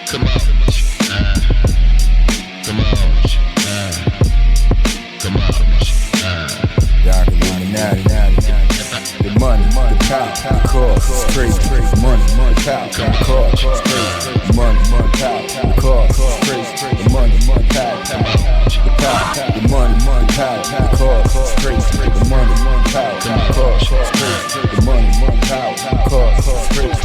Come on. Come on. Come on. Y'all can hear me now. The money, the power, the cause, it's crazy. The money, the power, the cause, it's crazy. The money, the power, the cause, it's crazy. The money, the power, the power, the money, the power, the cause, it's crazy. The money, the power, the cause, it's crazy. The money, the power, the cause, it's crazy.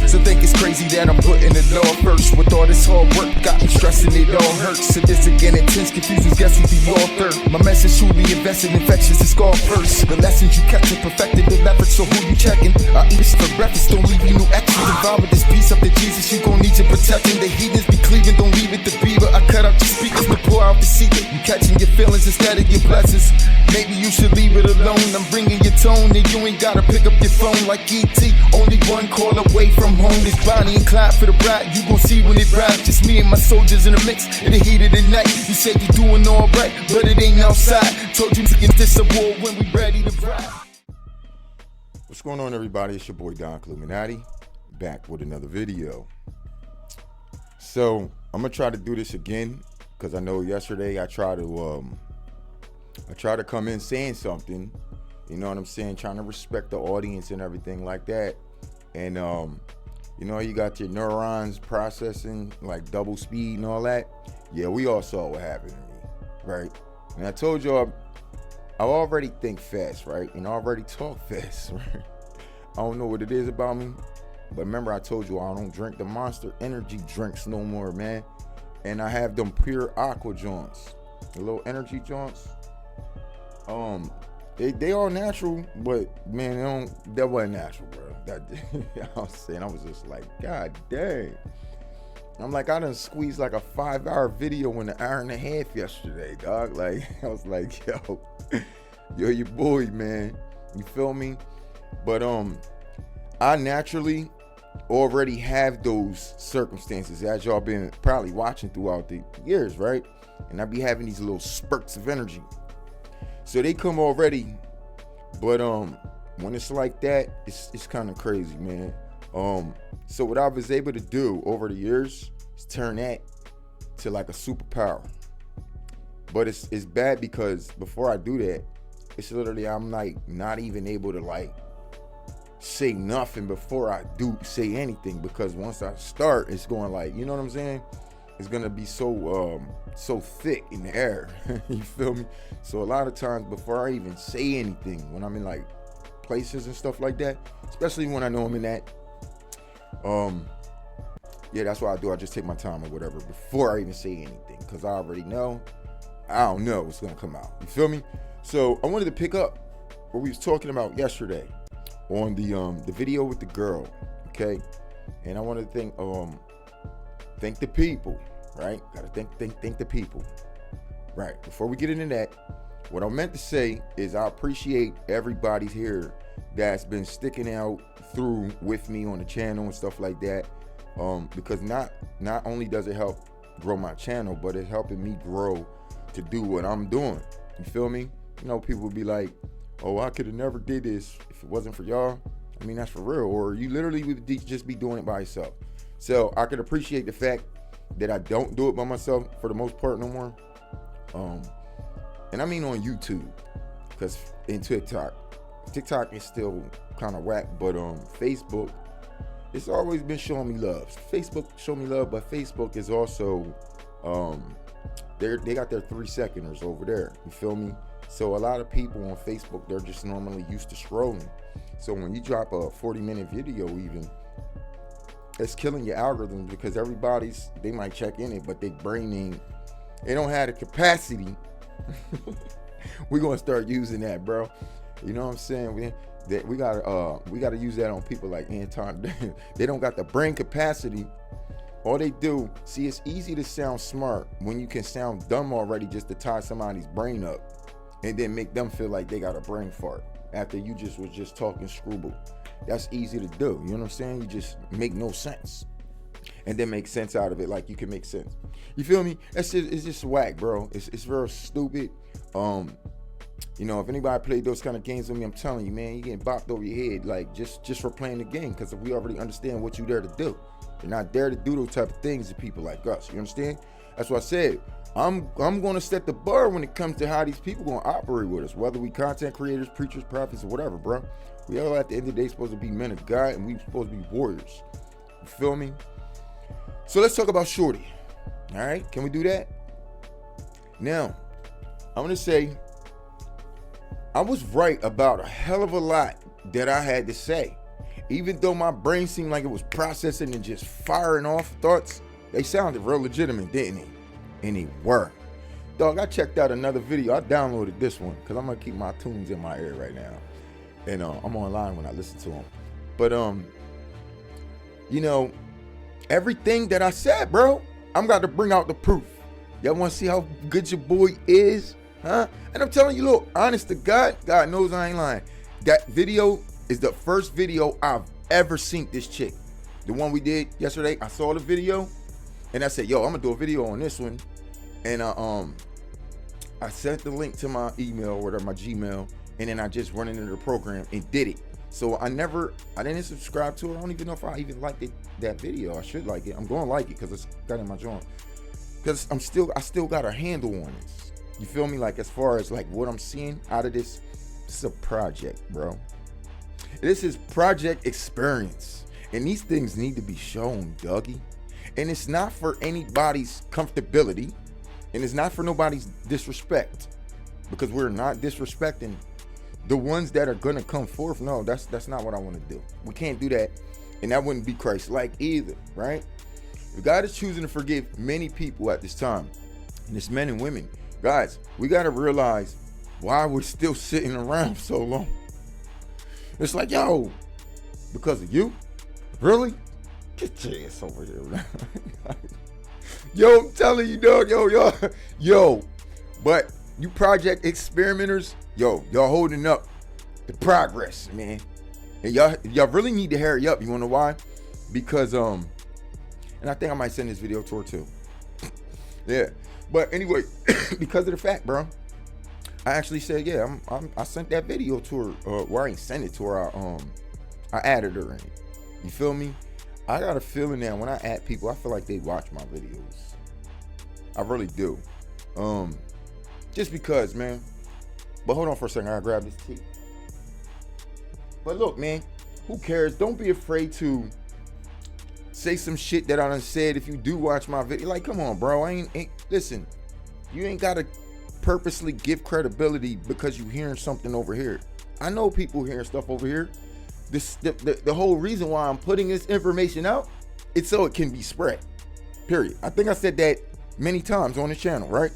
Some think it's crazy that I'm putting it all first. With all this hard work, got me stressing, it all hurts. Sadistic and intense, confusion, guess who's the author? My message truly invested, infectious, it's called first. The lessons you kept and perfected, the leverage, so who you checking? I eat this for breakfast, don't leave you no extra. Devour this piece up to Jesus, you gon' need your protection. The heathens be cleaving, don't leave it to beaver. I cut out your speakers to pour out the secret. You catching your feelings instead of your blessings. Maybe you should leave it alone. I'm bringing your tone, and you ain't gotta pick up your phone like E.T. Only one call away from home. This Bonnie and Clyde for the bride. You gon' see when it rap. Just me and my soldiers in the mix in the heat of the night. You said you doing all right, but it ain't outside. Told you to get this a war when we ready to ride. What's going on, everybody? It's your boy Don Illuminati, back with another video. So I'm gonna try to do this again because I know yesterday I tried to come in saying something, you know what I'm saying, trying to respect the audience and everything like that. And you know, you got your neurons processing like double speed and all that. Yeah, we all saw what happened to me, right? And I told y'all I already think fast, right? And I already talk fast, right? I don't know what it is about me, but remember I told you I don't drink the Monster Energy drinks no more, man. And I have them pure aqua joints, the little energy joints. They are natural, but man, that wasn't natural, bro. I was saying, I was just like, God dang. I'm like, I done squeezed like a 5-hour video in an hour and a half yesterday, dog. Like, I was like, yo, your boy, man. You feel me? But I naturally already have those circumstances, as y'all been probably watching throughout the years, right? And I be having these little spurts of energy. So they come already, but when it's like that, it's kind of crazy, man. So what I was able to do over the years is turn that to like a superpower. But it's bad because before I do that, it's literally I'm like not even able to like say nothing before I do say anything, because once I start, it's going like, you know what I'm saying? It's gonna be so thick in the air. You feel me? So a lot of times before I even say anything, when I'm in like places and stuff like that, especially when I know I'm in that, yeah, that's what I do. I just take my time or whatever before I even say anything, because I already know I don't know what's gonna come out. You feel me? So I wanted to pick up what we was talking about yesterday on the video with the girl, okay? And I want to thank the people, right? Gotta thank the people, right? Before we get into that, what I meant to say is I appreciate everybody here that's been sticking out through with me on the channel and stuff like that, because not only does it help grow my channel, but it's helping me grow to do what I'm doing. You feel me? You know, people would be like, oh, I could have never did this if it wasn't for y'all. I mean, that's for real. Or you literally would just be doing it by yourself. So I could appreciate the fact that I don't do it by myself for the most part no more. And I mean on YouTube, because in TikTok is still kind of whack, but Facebook, it's always been showing me love. Facebook show me love, but Facebook is also, they got their 3-seconders over there. You feel me? So a lot of people on Facebook, they're just normally used to scrolling. So when you drop a 40-minute video even, it's killing your algorithm, because they might check in it, but they don't have the capacity. We're gonna start using that, bro. You know what I'm saying? We gotta use that on people like Anton. They don't got the brain capacity. All they do, see, it's easy to sound smart when you can sound dumb already, just to tie somebody's brain up and then make them feel like they got a brain fart after you was just talking screwball. That's easy to do. You know what I'm saying? You just make no sense and then make sense out of it like you can make sense. You feel me? It's just whack, bro. It's real stupid. You know, if anybody played those kind of games with me, I'm telling you, man, you getting bopped over your head, like just for playing the game, because we already understand what you're there to do. You're not there to do those type of things to people like us. You understand? That's what I said. I'm going to set the bar when it comes to how these people going to operate with us, whether we content creators, preachers, prophets, or whatever, bro. We all at the end of the day supposed to be men of God, and we supposed to be warriors. You feel me? So let's talk about Shorty. All right, can we do that? Now, I'm going to say I was right about a hell of a lot that I had to say. Even though my brain seemed like it was processing and just firing off thoughts, they sounded real legitimate, didn't they? And they were. Dog, I checked out another video. I downloaded this one because I'm going to keep my tunes in my ear right now. And I'm online when I listen to them. But, you know, everything that I said, bro, I'm got to bring out the proof. Y'all want to see how good your boy is? Huh? And I'm telling you, look, honest to God, God knows I ain't lying. That video is the first video I've ever seen this chick. The one we did yesterday, I saw the video and I said, yo, I'm gonna do a video on this one. And I sent the link to my email or whatever, my Gmail, and then I just run into the program and did it. So I didn't subscribe to it. I don't even know if I even liked that video. I should like it. I'm gonna like it because it's got in my joint. Because I still got a handle on this. You feel me? Like, as far as like what I'm seeing out of this, it's a project, bro. This is project experience. And these things need to be shown, Dougie. And it's not for anybody's comfortability. And it's not for nobody's disrespect. Because we're not disrespecting the ones that are gonna come forth. No, that's not what I want to do. We can't do that. And that wouldn't be Christ-like either, right? God is choosing to forgive many people at this time. And it's men and women. Guys, we got to realize why we're still sitting around so long. It's like, yo, because of you? Really? Get your ass over here, man. Yo, I'm telling you, dog, yo. But you project experimenters, y'all holding up the progress, man. And y'all really need to hurry up. You wanna know why? Because and I think I might send this video to her too. Yeah. But anyway, because of the fact, bro, I actually said, yeah, I sent that video to her. Well, I ain't sent it to her. I added her in it. You feel me? I got a feeling that when I add people, I feel like they watch my videos. I really do. Just because, man. But hold on for a second. I gotta grab this tea. But look, man, who cares? Don't be afraid to say some shit that I done said if you do watch my video. Like, come on, bro. Listen, you ain't gotta purposely give credibility because you hearing something over here. I know people hearing stuff over here. The whole reason why I'm putting this information out, it's so it can be spread. Period. I think I said that many times on the channel, right?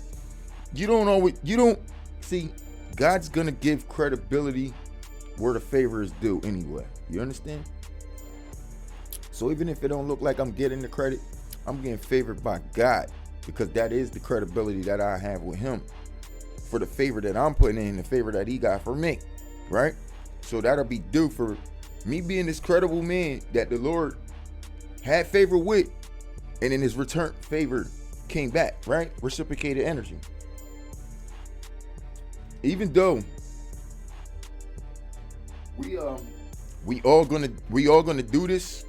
You don't see, God's gonna give credibility where the favor is due anyway. You understand? So even if it don't look like I'm getting the credit, I'm getting favored by God, because that is the credibility that I have with him for the favor that I'm putting in, the favor that he got for me, right? So that'll be due for me being this credible man that the Lord had favor with, and in his return favor came back, right? Reciprocated energy. Even though we all gonna do this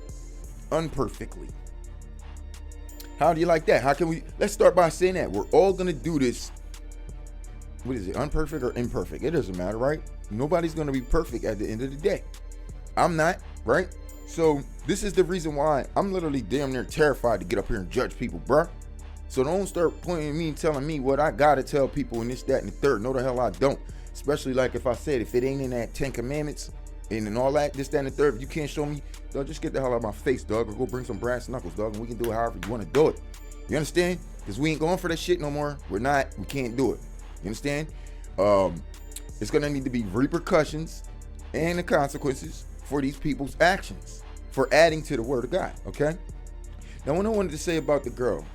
unperfectly. How do you like that? How can we? Let's start by saying that we're all gonna do this. What is it? Unperfect or imperfect? It doesn't matter, right? Nobody's gonna be perfect at the end of the day. I'm not, right? So this is the reason why I'm literally damn near terrified to get up here and judge people, bruh. So don't start pointing at me and telling me what I gotta tell people and this, that, and the third. No, the hell I don't. Especially like if I said, if it ain't in that 10 Commandments and all that, this, that, and the third, if you can't show me, dog, just get the hell out of my face, dog, or go bring some brass knuckles, dog, and we can do it however you want to do it. You understand? Because we ain't going for that shit no more. We can't do it. You understand? It's gonna need to be repercussions and the consequences for these people's actions for adding to the word of God. Okay. Now, what I wanted to say about the girl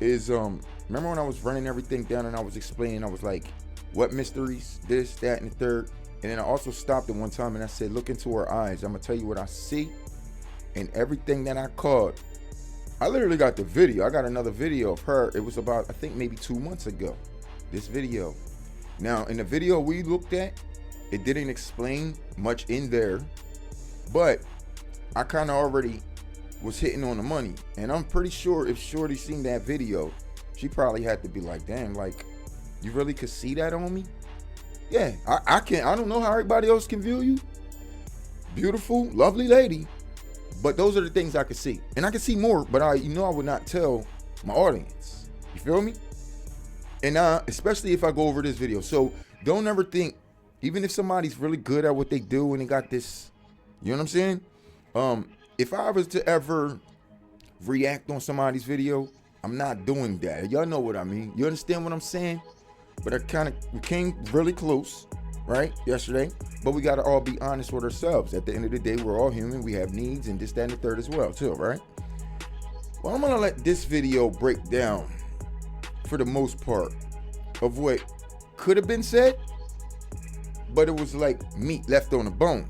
is, remember when I was running everything down and I was explaining, I was like, what mysteries, this, that, and the third. And then I also stopped at one time and I said, look into her eyes. I'm gonna tell you what I see, and everything that I caught. I literally got the video. I got another video of her. It was about, I think maybe 2 months ago, this video. Now, in the video we looked at, it didn't explain much in there, but I kind of already was hitting on the money. And I'm pretty sure if Shorty seen that video, she probably had to be like, damn, like, you really could see that on me? Yeah, I can't. I don't know how everybody else can view you. Beautiful, lovely lady. But those are the things I could see. And I could see more, but I would not tell my audience. You feel me? And especially if I go over this video. So don't ever think, even if somebody's really good at what they do and they got this, you know what I'm saying? If I was to ever react on somebody's video, I'm not doing that. Y'all know what I mean. You understand what I'm saying? But we came really close, right, yesterday. But we got to all be honest with ourselves. At the end of the day, we're all human. We have needs and this, that, and the third as well, too, right? Well, I'm going to let this video break down, for the most part, of what could have been said, but it was like meat left on the bone.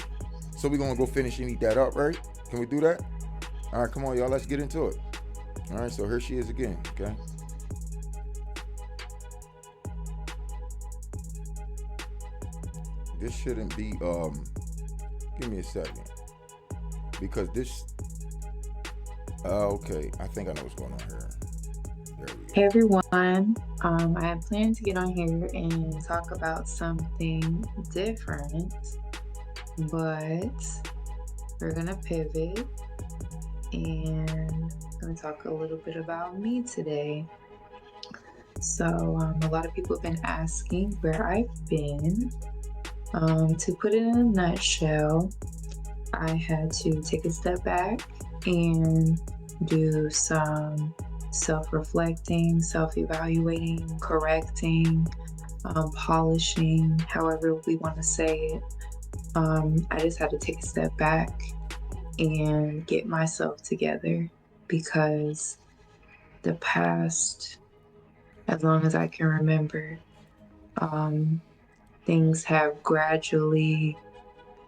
So we're going to go finish and eat that up, right? Can we do that? All right, come on, y'all. Let's get into it. All right, so here she is again, okay? This shouldn't be, give me a second. Because this, okay, I think I know what's going on here. There we go. Hey everyone, I had planned to get on here and talk about something different, but we're gonna pivot and I'm gonna talk a little bit about me today. So a lot of people have been asking where I've been. To put it in a nutshell, I had to take a step back and do some self-reflecting, self-evaluating, correcting, polishing, however we want to say it. I just had to take a step back and get myself together, because the past, as long as I can remember, things have gradually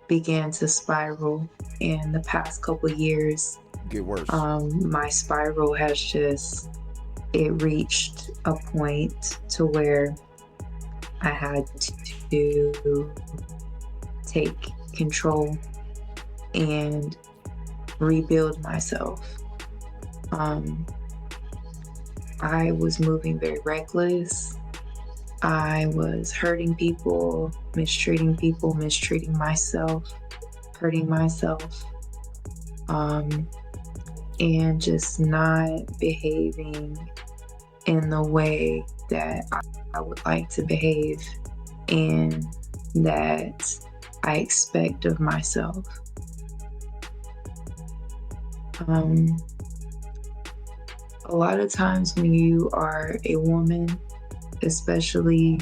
began to spiral. In the past couple years, get worse. My spiral has it reached a point to where I had to take control and rebuild myself. I was moving very reckless. I was hurting people, mistreating myself, hurting myself, and just not behaving in the way that I would like to behave and that I expect of myself. A lot of times when you are a woman, especially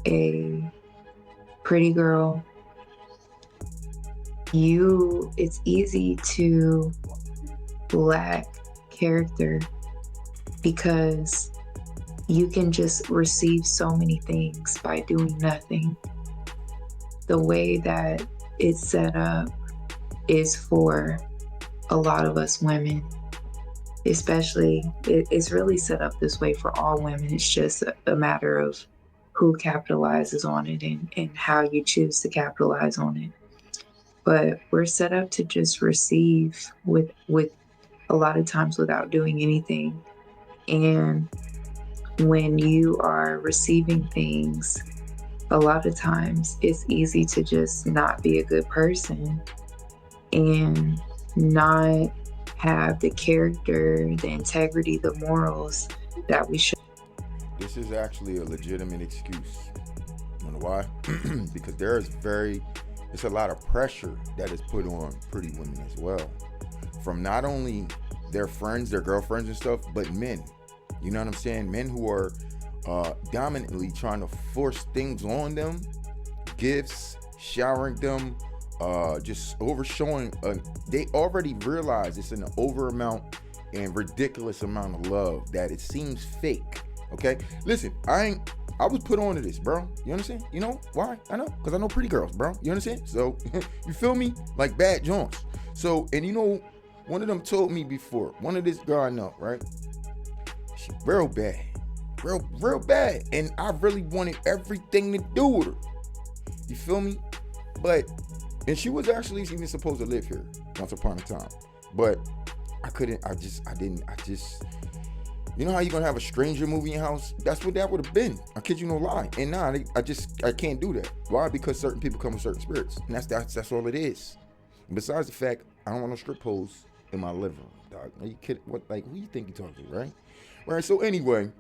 a pretty girl, it's easy to lack character, because you can just receive so many things by doing nothing. The way that it's set up is for a lot of us women, especially, it's really set up this way for all women. It's just a matter of who capitalizes on it and how you choose to capitalize on it. But we're set up to just receive with a lot of times without doing anything. And when you are receiving things, a lot of times it's easy to just not be a good person and not have the character, the integrity, the morals that we should. This is actually a legitimate excuse. You know why? Because it's a lot of pressure that is put on pretty women as well, from not only their friends, their girlfriends and stuff, but men. You know what I'm saying? Men who are dominantly trying to force things on them, gifts, showering them, just overshowing. They already realize it's an over amount and ridiculous amount of love that it seems fake. Okay, listen, I was put on to this, bro. You understand? You know why? I know, because I know pretty girls, bro. You understand? So you feel me? Like bad joints. So, and you know, one of them told me before, one of this girl I know, right? She real bad. real bad. And I really wanted everything to do with her. You feel me? And she was actually even supposed to live here once upon a time. But I couldn't, you know how you gonna have a stranger move in your house? That's what that would have been. I kid you no lie. And nah, I can't do that. Why? Because certain people come with certain spirits. And that's all it is. And besides the fact, I don't want no strip poles in my living room, dog. Are you kidding? What, like, who you think you talking to, right? Right, so anyway,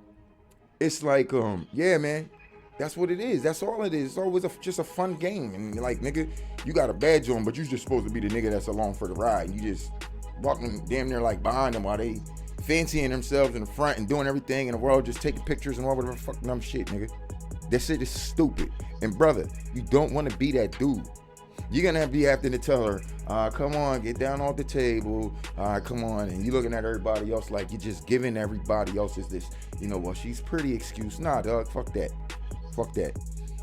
it's like, yeah, man. That's what it is. That's all it is. It's always just a fun game. And like, nigga, you got a badge on, but you just supposed to be the nigga that's along for the ride. You just walking damn near like behind them while they fancying themselves in the front and doing everything in the world, just taking pictures and all whatever fucking dumb shit, nigga. That shit is stupid. And brother, you don't want to be that dude. You're gonna be having to tell her, come on, get down off the table. Come on. And you looking at everybody else like you're just giving everybody else this, well, she's pretty excuse. Nah, dog, fuck that. Fuck that.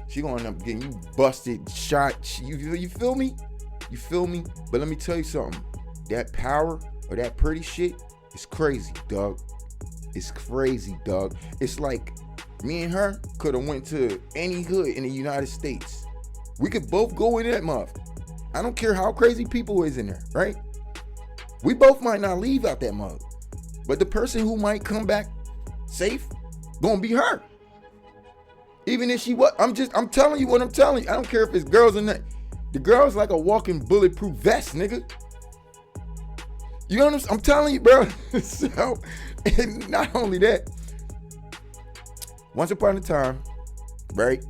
She gonna end up getting you busted, shot. You feel me? You feel me? But let me tell you something. That power or that pretty shit is crazy, dog. It's crazy, dog. It's like me and her could have went to any hood in the United States. We could both go in that month. I don't care how crazy people is in there, right? We both might not leave out that mug. But the person who might come back safe gonna be her. Even if she what? I'm telling you what I'm telling you. I don't care if it's girls or not. The girl's like a walking bulletproof vest, nigga. You know what I'm telling you, bro. So, and not only that, once upon a time, right,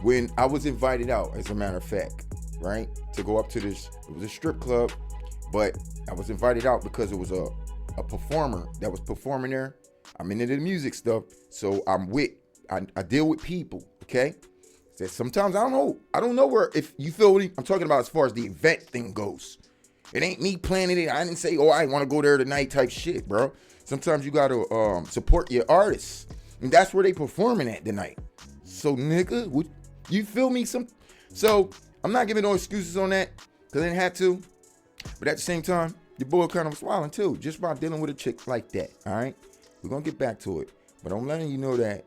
when I was invited out, as a matter of fact, right, to go up to this, it was a strip club, but I was invited out because it was a performer that was performing there. I'm into the music stuff, so I deal with people, okay? So sometimes I don't know where, if you feel what I'm talking about as far as the event thing goes. It ain't me planning it. I didn't say, I want to go there tonight type shit, bro. Sometimes you got to support your artists. And that's where they performing at tonight. So, nigga, you feel me? So, I'm not giving no excuses on that because I didn't have to. But at the same time, your boy kind of was swallowing too, just by dealing with a chick like that, all right? We're going to get back to it. But I'm letting you know that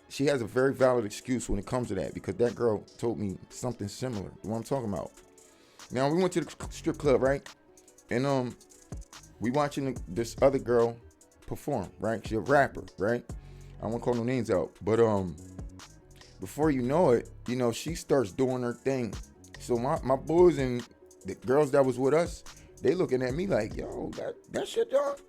she has a very valid excuse when it comes to that because that girl told me something similar to what I'm talking about. Now, we went to the strip club, right? And we watching this other girl perform, right? She's a rapper, right? I don't want to call no names out. But before you know it, she starts doing her thing. So my boys and the girls that was with us, they looking at me like, yo, that shit, dog.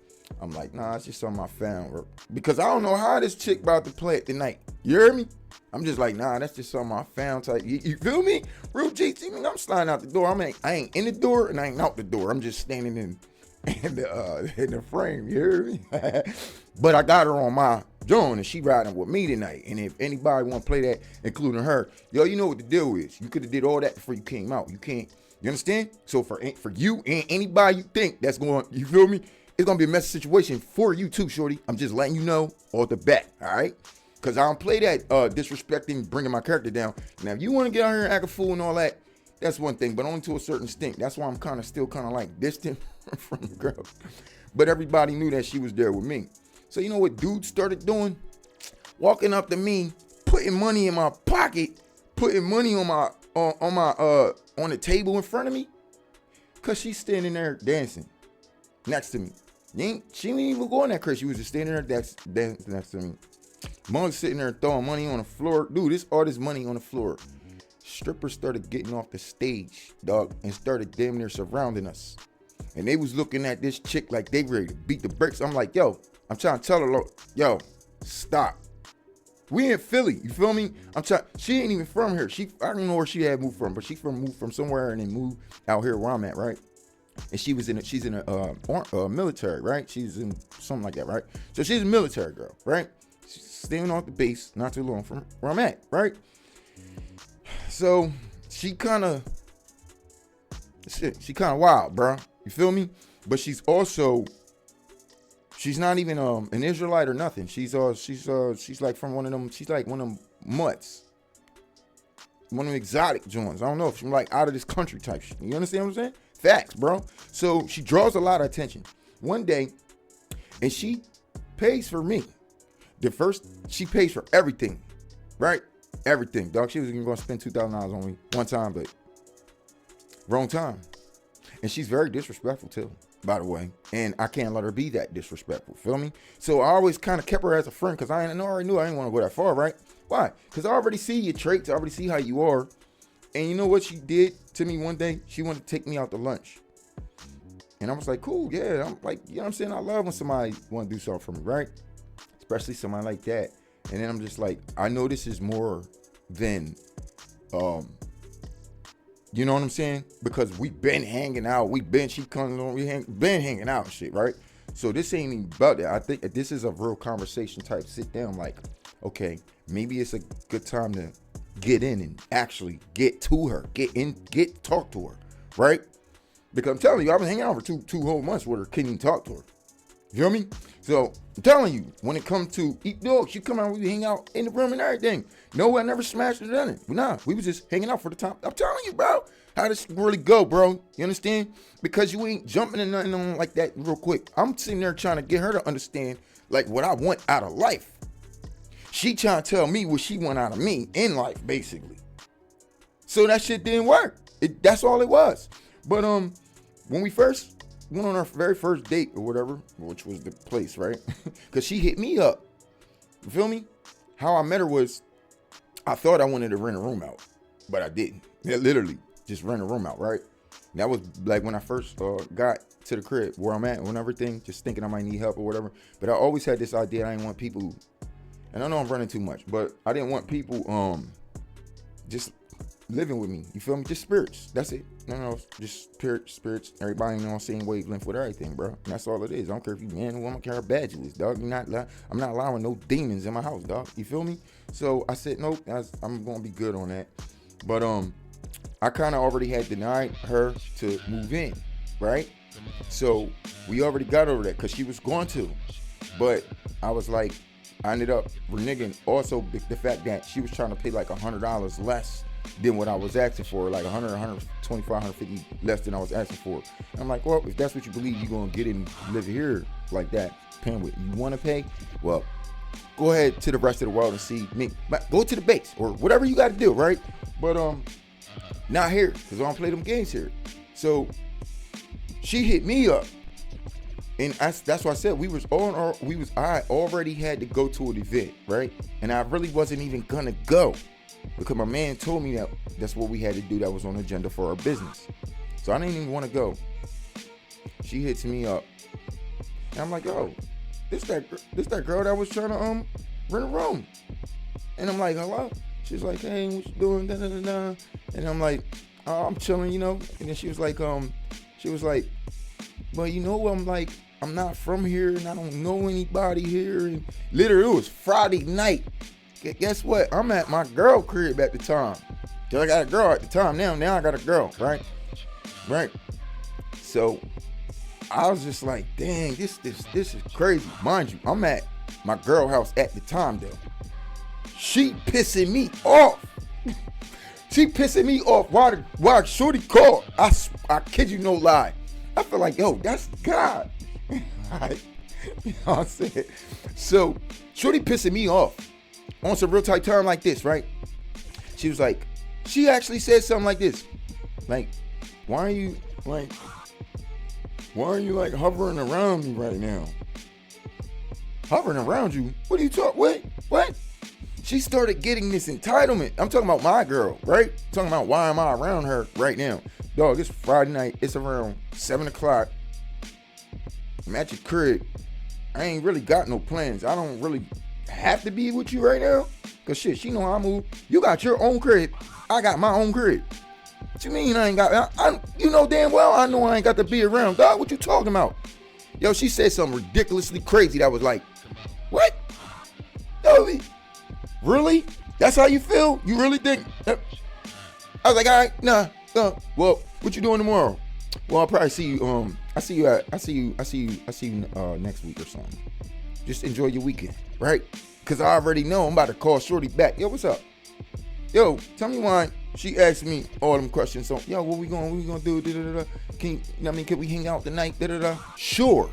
I'm like, nah, it's just something I found. Because I don't know how this chick about to play it tonight. You hear me? I'm just like, nah, that's just something I found type. You feel me? Real G. I'm sliding out the door. I ain't in the door and I ain't out the door. I'm just standing in the frame. You hear me? But I got her on my drone and she riding with me tonight. And if anybody want to play that, including her, yo, you know what the deal is. You could have did all that before you came out. You can't. You understand? So for you and anybody you think that's going, you feel me? It's going to be a messy situation for you too, shorty. I'm just letting you know off the bat, all right? Because I don't play that disrespecting, bringing my character down. Now, if you want to get out here and act a fool and all that, that's one thing, but only to a certain extent. That's why I'm still like distant from the girl. But everybody knew that she was there with me. So you know what dudes started doing? Walking up to me, putting money in my pocket, putting money on the table in front of me. Because she's standing there dancing next to me. She didn't even go in that crazy. She was just standing there dancing next to me. Mom's sitting there throwing money on the floor. Dude, this artist money on the floor. Strippers started getting off the stage, dog, and started damn near surrounding us. And they was looking at this chick like they ready to beat the brakes. I'm like, yo, I'm trying to tell her, yo, stop. We in Philly, you feel me? She ain't even from here. I don't know where she had moved from, but she moved from somewhere and then moved out here where I'm at, right? And she's in a military, right? She's in something like that, right? So she's a military girl, right? She's staying off the base not too long from where I'm at, right? So she kind of wild, bro. You feel me? But she's not even an Israelite or nothing. She's like from one of them. She's like one of them mutts, one of them exotic joints. I don't know if she's like out of this country type shit. You understand what I'm saying? Facts, bro. So she draws a lot of attention. One day, and she pays for me. She pays for everything, right? Everything, dog. She was even going to spend $2,000 on me one time, but wrong time. And she's very disrespectful too, by the way. And I can't let her be that disrespectful. Feel me? So I always kind of kept her as a friend because I already knew I didn't want to go that far, right? Why? Because I already see your traits. I already see how you are. And you know what she did to me one day? She wanted to take me out to lunch. And I was like, cool, yeah. I'm like, you know what I'm saying? I love when somebody want to do something for me, right? Especially somebody like that. And then I'm just like, I know this is more than, you know what I'm saying? Because we been hanging out. She comes on, been hanging out and shit, right? So this ain't even about that. I think this is a real conversation type sit down. Like, okay, maybe it's a good time to get in and actually get to her, talk to her, right? Because I'm telling you, I've been hanging out for two whole months with her, couldn't even talk to her. You feel me? So I'm telling you, when it comes to eat dogs, she come out, we hang out in the room and everything. No, I never smashed it on it. Nah, we was just hanging out for the time. I'm telling you, bro, how this really go, bro. You understand? Because you ain't jumping in nothing on like that real quick. I'm sitting there trying to get her to understand like what I want out of life. She trying to tell me what she want out of me in life, basically. So that shit didn't work. That's all it was. But when we first went on our very first date or whatever, which was the place, right? Because she hit me up. You feel me? How I met her was, I thought I wanted to rent a room out, but I didn't. Yeah, literally, just rent a room out, right? And that was like when I first got to the crib where I'm at and everything, just thinking I might need help or whatever. But I always had this idea I didn't want people, and I know I'm running too much, but I didn't want people just living with me. You feel me? Just spirits. That's it. No, just spirits. Everybody on the same wavelength with everything, bro. And that's all it is. I don't care if you man or woman, I don't care how bad you is, dog. I'm not allowing no demons in my house, dog. You feel me? So I said, nope, I'm gonna be good on that. But I kind of already had denied her to move in, right? So we already got over that because she was going to. But I was like, I ended up reneging also the fact that she was trying to pay like $100 less than what I was asking for, like 100, 125, 150 less than I was asking for. And I'm like, well, if that's what you believe you're gonna get in, live here like that, paying what you want to pay, well, go ahead to the rest of the world and see me. Go to the base or whatever you got to do, right? But not here, because I don't play them games here. So she hit me up, and that's why I said I already had to go to an event, right? And I really wasn't even gonna go, because my man told me that's what we had to do. That was on the agenda for our business. So I didn't even want to go. She hits me up, and I'm like, yo, this that girl that was trying to rent a room. And I'm like, hello? She's like, hey, what you doing? Da, da, da, da. And I'm like, oh, I'm chilling, you know. And then she was like, well, you know, I'm not from here, and I don't know anybody here. And literally, it was Friday night. Guess what? I'm at my girl crib at the time. Cause I got a girl at the time. Now I got a girl, right? Right. So I was just like, dang, this is crazy. Mind you, I'm at my girl house at the time though. She pissing me off. She pissing me off while shorty called. I kid you no lie. I feel like, yo, that's God. You know what I'm saying? So shorty pissing me off on some real tight time like this, right? She was like, she actually said something like this. Like, why are you hovering around me right now? Hovering around you? What are you talking? What? She started getting this entitlement. I'm talking about my girl, right? I'm talking about why am I around her right now? Dog, it's Friday night. It's around 7 o'clock. I'm at your crib. I ain't really got no plans. I don't really have to be with you right now. Cause shit, she know how I move. You got your own crib. I got my own crib. What you mean I ain't got, you know damn well I know I ain't got to be around. Dog, what you talking about? Yo, she said something ridiculously crazy that was like, what? Yo, really? That's how you feel? You really think? I was like, all right, nah. Well, what you doing tomorrow? Well, I'll probably see you. I see you next week or something. Just enjoy your weekend, right? Cause I already know I'm about to call shorty back. Yo, what's up? Yo, tell me why she asked me all them questions. So, yo, what we gonna do? Da-da-da-da. Can we hang out tonight? Da-da-da. Sure.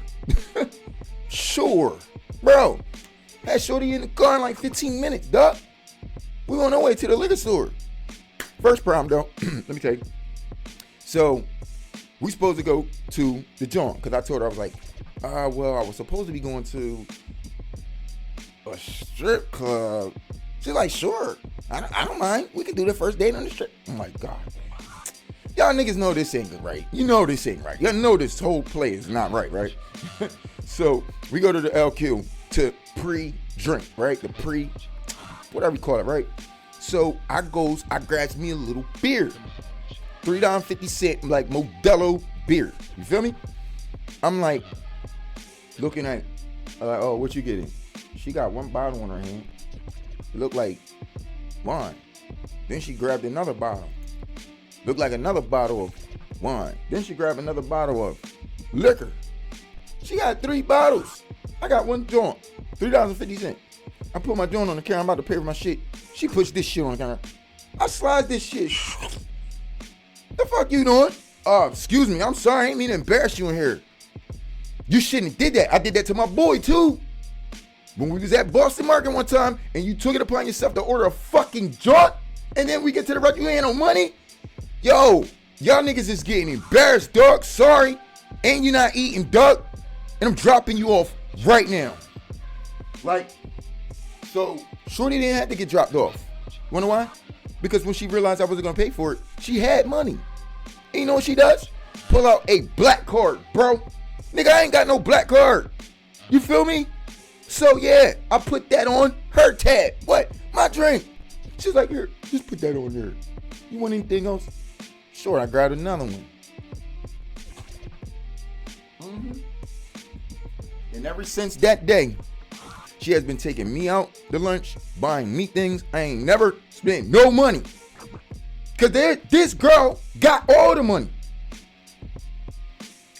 Sure, bro. Had shorty in the car in like 15 minutes, dog. We on our way to the liquor store. First problem, though, let me tell you. So, we supposed to go to the joint, because I told her, I was like, well, I was supposed to be going to a strip club. She's like, sure, I don't mind. We can do the first date on the strip. I'm like, God, y'all niggas know this ain't right. You know this ain't right. Y'all know this whole play is not right, right? So we go to the LQ to pre-drink, right? The whatever you call it, right? So I grabs me a little beer. $3.50, like Modelo beer. You feel me? I'm like, looking at, oh, what you getting? She got one bottle in her hand. It looked like wine. Then she grabbed another bottle. Looked like another bottle of wine. Then she grabbed another bottle of liquor. She got 3 bottles. I got one joint. $3.50. I put my joint on the counter. I'm about to pay for my shit. She pushed this shit on the counter. I slide this shit. The fuck you doing? Excuse me. I'm sorry. I ain't mean to embarrass you in here. You shouldn't have did that. I did that to my boy too. When we was at Boston Market one time and you took it upon yourself to order a fucking joint, and then we get to the restaurant, you ain't no money. Yo, y'all niggas is getting embarrassed, dog. Sorry. And you not eating, dog. And I'm dropping you off right now. Like, so shorty didn't have to get dropped off. You know why? Because when she realized I wasn't gonna pay for it, she had money. And you know what she does? Pull out a black card, bro. Nigga, I ain't got no black card. You feel me? So yeah, I put that on her tab. What? My drink. She's like, here, just put that on there. You want anything else? Sure, I grabbed another one. And ever since that day, she has been taking me out to lunch, buying me things. I ain't never spent no money. Cause this girl got all the money.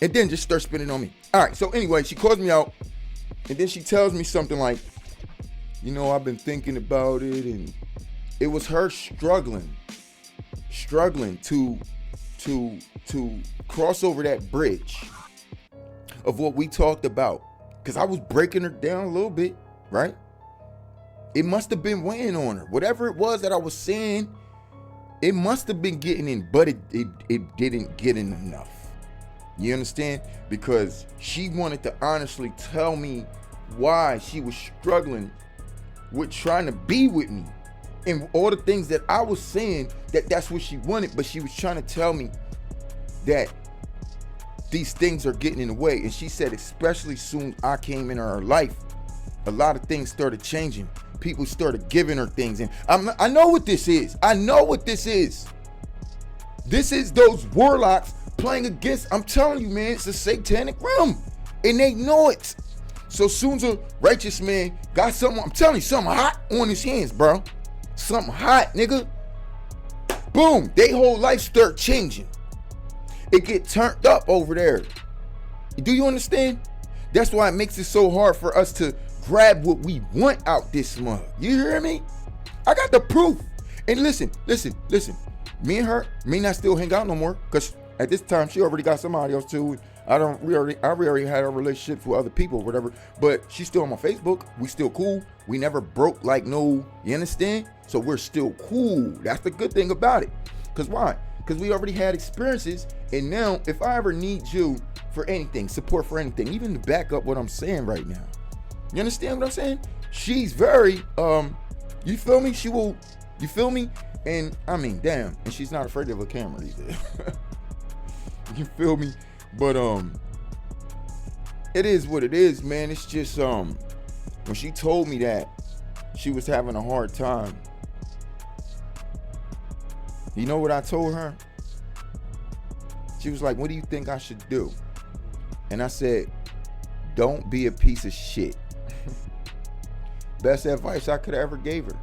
And then just start spending on me. All right, so anyway, she calls me out. And then she tells me something like, you know, I've been thinking about it. And it was her struggling to cross over that bridge of what we talked about. Because I was breaking her down a little bit, right? It must have been weighing on her. Whatever it was that I was saying, it must have been getting in, but it didn't get in enough. You understand? Because she wanted to honestly tell me why she was struggling with trying to be with me. And all the things that I was saying, that's what she wanted, but she was trying to tell me that these things are getting in the way. And she said, especially soon I came into her life, a lot of things started changing. People started giving her things. And I know what this is. I know what this is. This is those warlocks playing against, I'm telling you, man, it's a satanic realm. And they know it. So soon as a righteous man got something, I'm telling you, something hot on his hands, bro. Something hot, nigga. Boom, they whole life start changing. It get turned up over there. Do you understand? That's why it makes it so hard for us to grab what we want out this mug. You hear me? I got the proof. And listen. Me and her may not still hang out no more, because at this time she already got somebody else too. I already had a relationships with other people or whatever, but she's still on my Facebook. We still cool. We never broke like no, you understand? So we're still cool. That's the good thing about it. Because why? Because we already had experiences, and now if I ever need you for anything, support for anything, even to back up what I'm saying right now, you understand what I'm saying? She's very, you feel me? She will, you feel me? And I mean, damn, and she's not afraid of a camera either. You feel me? But it is what it is, man. It's just when she told me that she was having a hard time, you know what I told her? She was like, what do you think I should do? And I said, don't be a piece of shit. Best advice I could have ever gave her.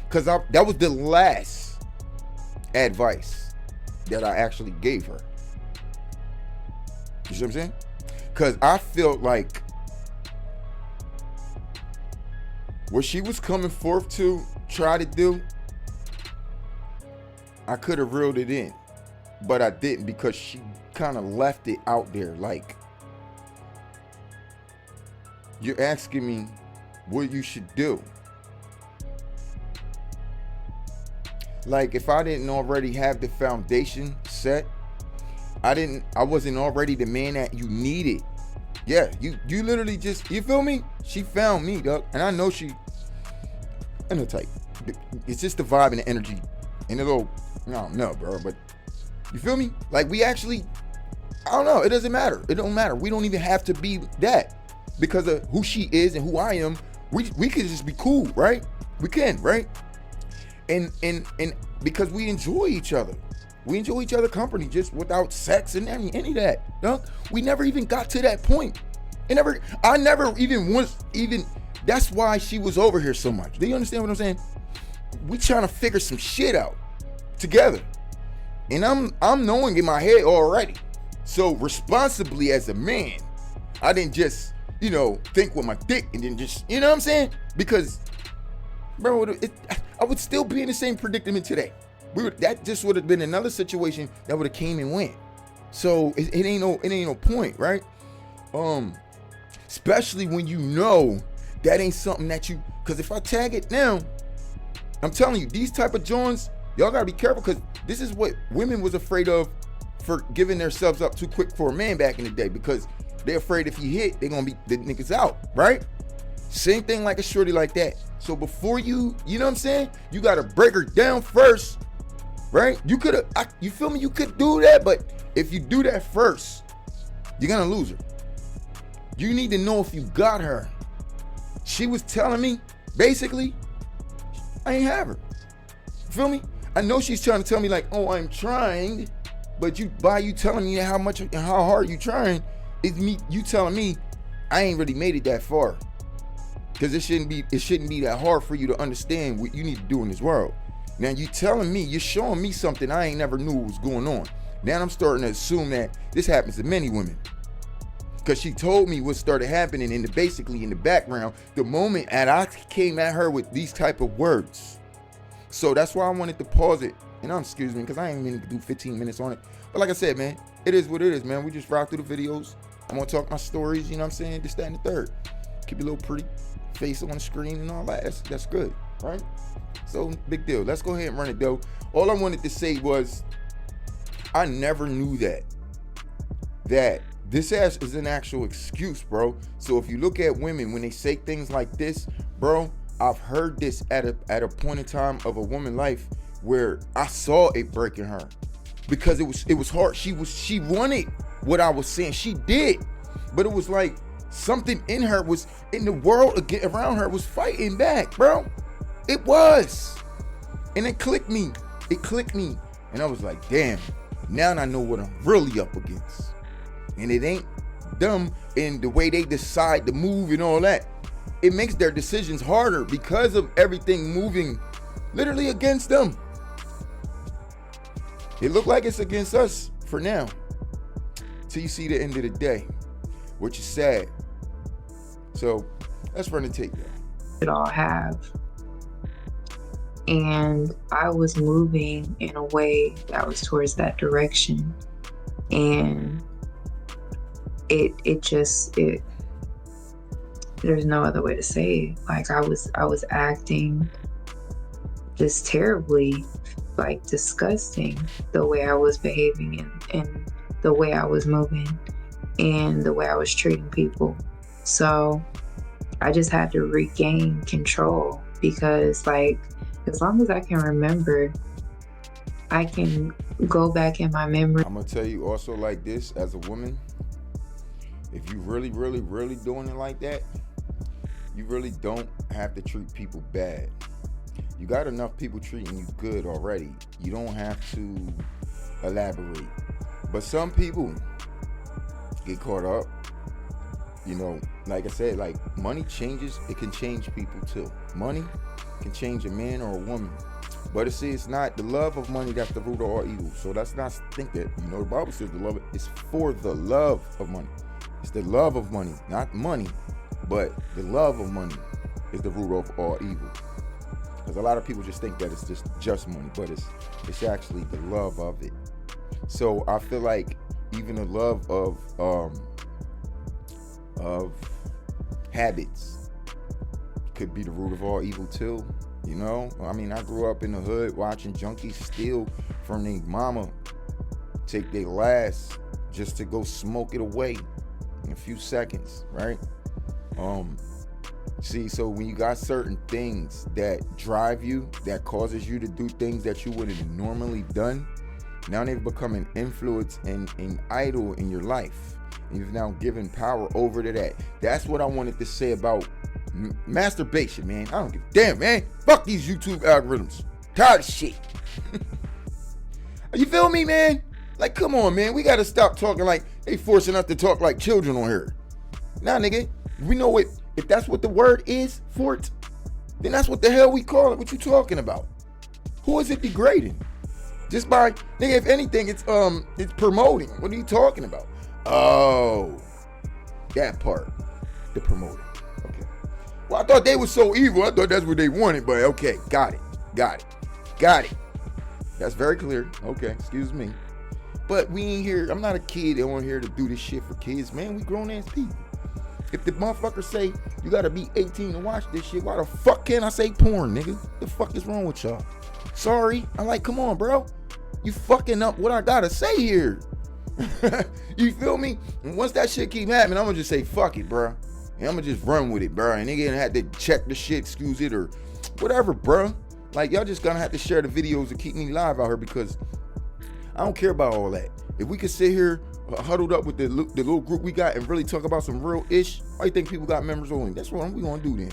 Because that was the last advice that I actually gave her. You see what I'm saying? Because I felt like what she was coming forth to try to do, I could have reeled it in, but I didn't, because she kind of left it out there like, you're asking me what you should do. Like, if I didn't already have the foundation set, I wasn't already the man that you needed. Yeah, you literally just, you feel me? She found me, dog. And I know she, and the type. It's just the vibe and the energy and the little, I don't know, bro, but you feel me? Like, we actually, I don't know, it doesn't matter. It don't matter. We don't even have to be that because of who she is and who I am. We could just be cool, right? We can, right? And because we enjoy each other. We enjoy each other company just without sex and any of that. Dog. We never even got to that point. I never even once even, that's why she was over here so much. Do you understand what I'm saying? We trying to figure some shit out together. And I'm knowing in my head already. So responsibly as a man, I didn't just, think with my dick and then just, you know what I'm saying? Because, bro, I would still be in the same predicament today. That just would have been another situation that would have came and went. So it ain't no point, right? Especially when you know that ain't something that you, because if I tag it now, I'm telling you, these type of joints, y'all gotta be careful, because this is what women was afraid of for giving themselves up too quick for a man back in the day, because they're afraid if he hit, they're gonna be the niggas out, right? Same thing like a shorty like that. So before you know what I'm saying? You gotta break her down first, right? You feel me? You could do that, but if you do that first, you're gonna lose her. You need to know if you got her. She was telling me, basically, I ain't have her. You feel me? I know she's trying to tell me like, oh, I'm trying, but by you telling me how much and how hard you trying, is me you telling me I ain't really made it that far. Because it shouldn't be that hard for you to understand what you need to do in this world. Now you telling me, you're showing me something I ain't never knew was going on. Now I'm starting to assume that this happens to many women. Because she told me what started happening basically in the background the moment I came at her with these type of words. So that's why I wanted to pause it. And excuse me, because I ain't meaning to do 15 minutes on it. But like I said, man, it is what it is, man. We just rock through the videos. I'm going to talk my stories, you know what I'm saying? This, that, and the third. Keep your little pretty face on the screen and all that. That's good, right? So, big deal. Let's go ahead and run it, though. All I wanted to say was, I never knew that this ass is an actual excuse, bro. So if you look at women, when they say things like this, bro, I've heard this at a point in time of a woman's life where I saw it breaking her. Because it was hard. She wanted what I was saying. She did. But it was like something in her was in the world around her was fighting back, bro. It was. And it clicked me. And I was like, damn, now I know what I'm really up against. And it ain't dumb in the way they decide to move and all that. It makes their decisions harder because of everything moving literally against them. It looked like it's against us for now, till you see the end of the day, which is sad. So let's run and take that. It all have. And I was moving in a way that was towards that direction. And it just there's no other way to say it. Like I was acting just terribly, like disgusting, the way I was behaving and the way I was moving and the way I was treating people. So I just had to regain control, because like, as long as I can remember, I can go back in my memory. I'm gonna tell you also like this, as a woman, if you really, really, really doing it like that, you really don't have to treat people bad. You got enough people treating you good already. You don't have to elaborate. But some people get caught up. You know, like I said, like money changes, it can change people too. Money can change a man or a woman. But it's not the love of money that's the root of all evil. So let's not think that, the Bible says the love is for the love of money. It's the love of money, not money, but the love of money is the root of all evil. Because a lot of people just think that it's just money, but it's actually the love of it. So I feel like even the love of habits, could be the root of all evil too. You know, I mean, I grew up in the hood watching junkies steal from their mama, take their last just to go smoke it away in a few seconds, right? See, so when you got certain things that drive you, that causes you to do things that you wouldn't have normally done, now they've become an influence and an idol in your life. And you've now given power over to that. That's what I wanted to say about masturbation, man. I don't give a damn, man. Fuck these YouTube algorithms. Tired of shit. You feel me, man? Like, come on, man. We gotta stop talking like they forcing us to talk like children on here. Nah, nigga. We know it. If that's what the word is for it, then that's what the hell we call it. What you talking about? Who is it degrading? Just by, nigga, if anything, it's promoting. What are you talking about? Oh, that part. The promoting. Okay. Well, I thought they were so evil. I thought that's what they wanted, but okay. Got it. That's very clear. Okay, excuse me. But we ain't here. I'm not a kid on here to do this shit for kids, man. We grown ass people. If the motherfuckers say you gotta be 18 to watch this shit, why the fuck can't I say porn, nigga? The fuck is wrong with y'all? Sorry. I'm like, come on, bro. You fucking up what I gotta say here. You feel me? And once that shit keep happening, I'm gonna just say, fuck it, bro. And I'm gonna just run with it, bro. And they gonna have to check the shit, excuse it, or whatever, bro. Like, y'all just gonna have to share the videos to keep me live out here because I don't care about all that. If we could sit here huddled up with the little group we got and really talk about some real ish, why you think people got members only? That's what we gonna do then.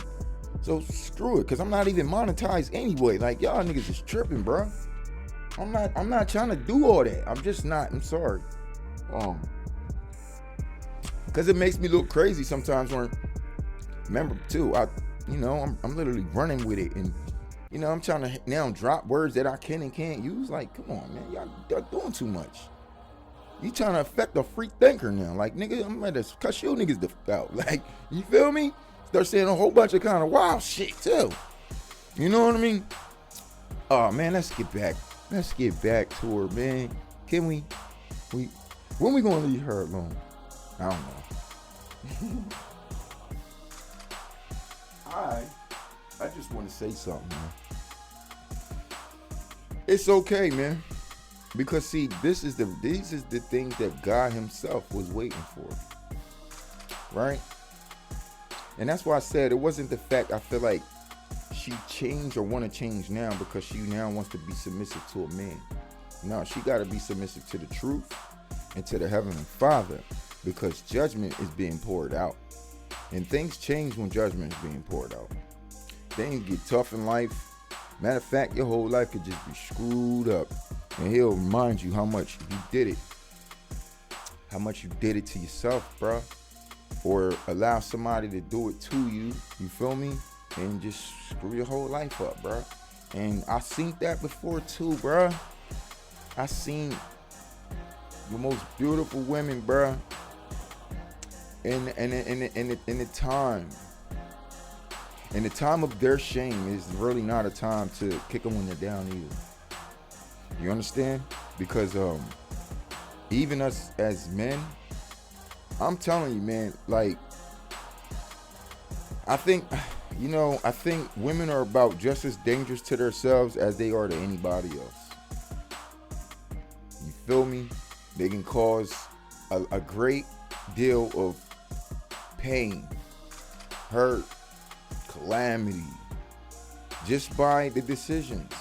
So screw it, cause I'm not even monetized anyway. Like, y'all niggas is tripping, bro. I'm not trying to do all that. I'm just not. I'm sorry. Cause it makes me look crazy sometimes when, remember too, I'm literally running with it, and I'm trying to now drop words that I can and can't use. Like, come on, man, y'all doing too much. You trying to affect a free thinker now. Like, nigga, I'm ready to cuss you niggas the fuck out. Like, you feel me? Start saying a whole bunch of kind of wild shit too. You know what I mean? Oh man, let's get back to her, man. Can we when we gonna leave her alone? I don't know. I just want to say something, man. It's okay, man. Because see, these is the things that God himself was waiting for. Right? And that's why I said it wasn't the fact I feel like she changed or want to change now because she now wants to be submissive to a man. No, she got to be submissive to the truth and to the Heavenly Father because judgment is being poured out. And things change when judgment is being poured out. Things get tough in life. Matter of fact, your whole life could just be screwed up. And he'll remind you how much you did it. How much you did it to yourself, bro. Or allow somebody to do it to you. You feel me? And just screw your whole life up, bro. And I seen that before too, bro. I seen the most beautiful women, bro. In the time. And the time of their shame is really not a time to kick them when they're down either. You understand? Because even us as men, I'm telling you, man, like, I think women are about just as dangerous to themselves as they are to anybody else. You feel me? They can cause a great deal of pain, hurt, calamity, just by the decisions.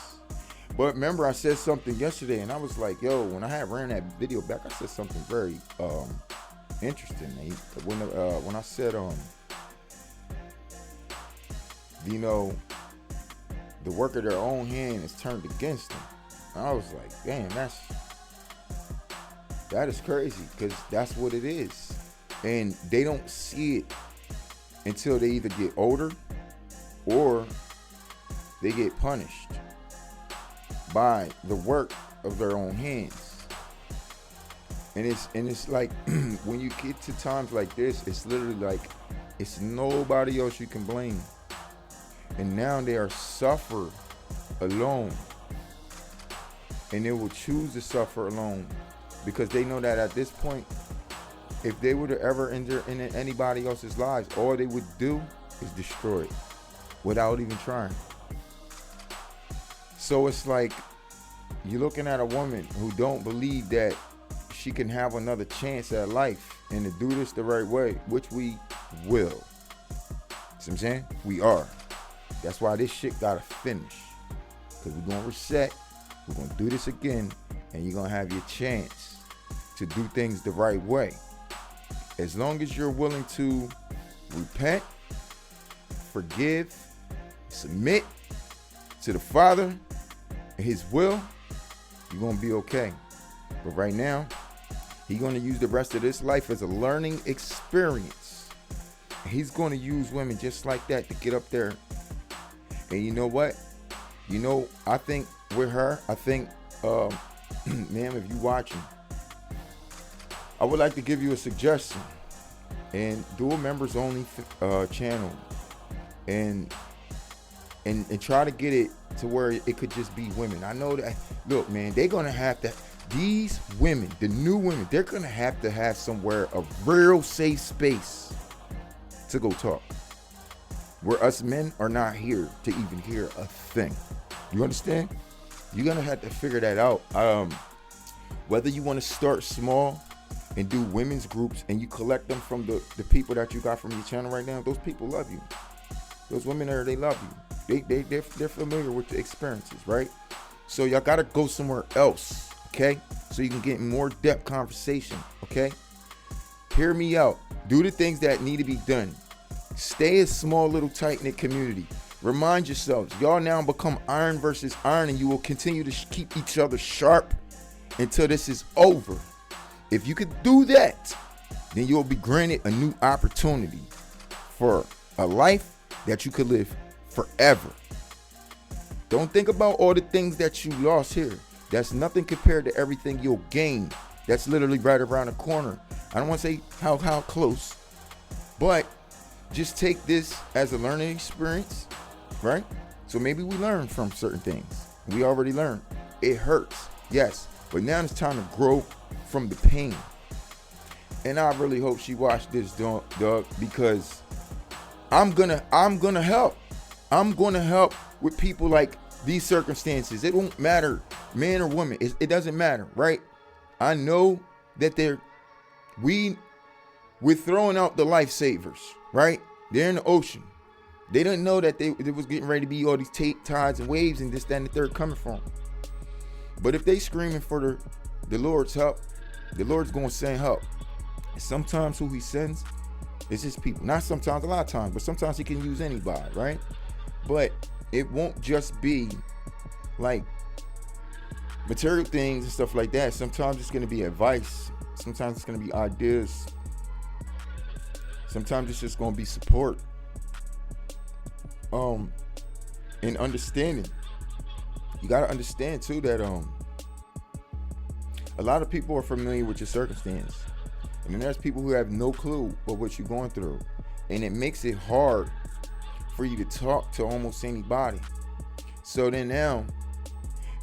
But remember, I said something yesterday, and I was like, yo, when I had ran that video back, I said something very interesting. When I said, the work of their own hand is turned against them. I was like, damn, that is crazy, because that's what it is. And they don't see it until they either get older or they get punished by the work of their own hands. And it's like when you get to times like this, it's literally like it's nobody else you can blame. And now they are suffer alone. And they will choose to suffer alone because they know that at this point, if they were to ever enter into anybody else's lives, all they would do is destroy it. without even trying. So it's like you're looking at a woman who don't believe that she can have another chance at life and to do this the right way, which we will. See what I'm saying? We are. That's why this shit gotta finish. Because we're gonna reset, we're gonna do this again, and you're gonna have your chance to do things the right way. As long as you're willing to repent, forgive, submit to the Father and His will, you're gonna be okay. But right now, He's gonna use the rest of this life as a learning experience. He's gonna use women just like that to get up there. And you know what? I think with her, ma'am, if you watching, I would like to give you a suggestion and do a members only channel and try to get it to where it could just be women. I know that, look, man, they're gonna have to, these women, the new women, they're gonna have to have somewhere a real safe space to go talk, where us men are not here to even hear a thing. You understand? You're gonna have to figure that out. Whether you want to start small and do women's groups and you collect them from the people that you got from your channel right now, those people love you. Those women there, they love you. They're familiar with the experiences, right? So y'all gotta go somewhere else, okay? So you can get more depth conversation, okay? Hear me out. Do the things that need to be done. Stay a small little tight-knit community. Remind yourselves, y'all now become iron versus iron, and you will continue to keep each other sharp until this is over. If you could do that, then you'll be granted a new opportunity for a life that you could live forever. Don't think about all the things that you lost here. That's nothing compared to everything you'll gain. That's literally right around the corner. I don't want to say how close, but just take this as a learning experience, right? So maybe we learn from certain things. We already learned. It hurts, yes, but now it's time to grow from the pain. And I really hope she watched this, Doug, because I'm gonna help. I'm gonna help with people like these circumstances. It won't matter, man or woman. It doesn't matter, right? I know that we're throwing out the lifesavers, right? They're in the ocean. They didn't know that they was getting ready to be all these tides and waves and this, that, and the third coming from. But if they screaming for the Lord's help, the Lord's going to send help. And sometimes who He sends is His people. Not sometimes, a lot of times, but sometimes He can use anybody, right? But it won't just be like material things and stuff like that. Sometimes it's going to be advice. Sometimes it's going to be ideas. Sometimes it's just going to be support. And understanding. You got to understand too that a lot of people are familiar with your circumstance, and then there's people who have no clue of what you're going through, and it makes it hard for you to talk to almost anybody. So then now,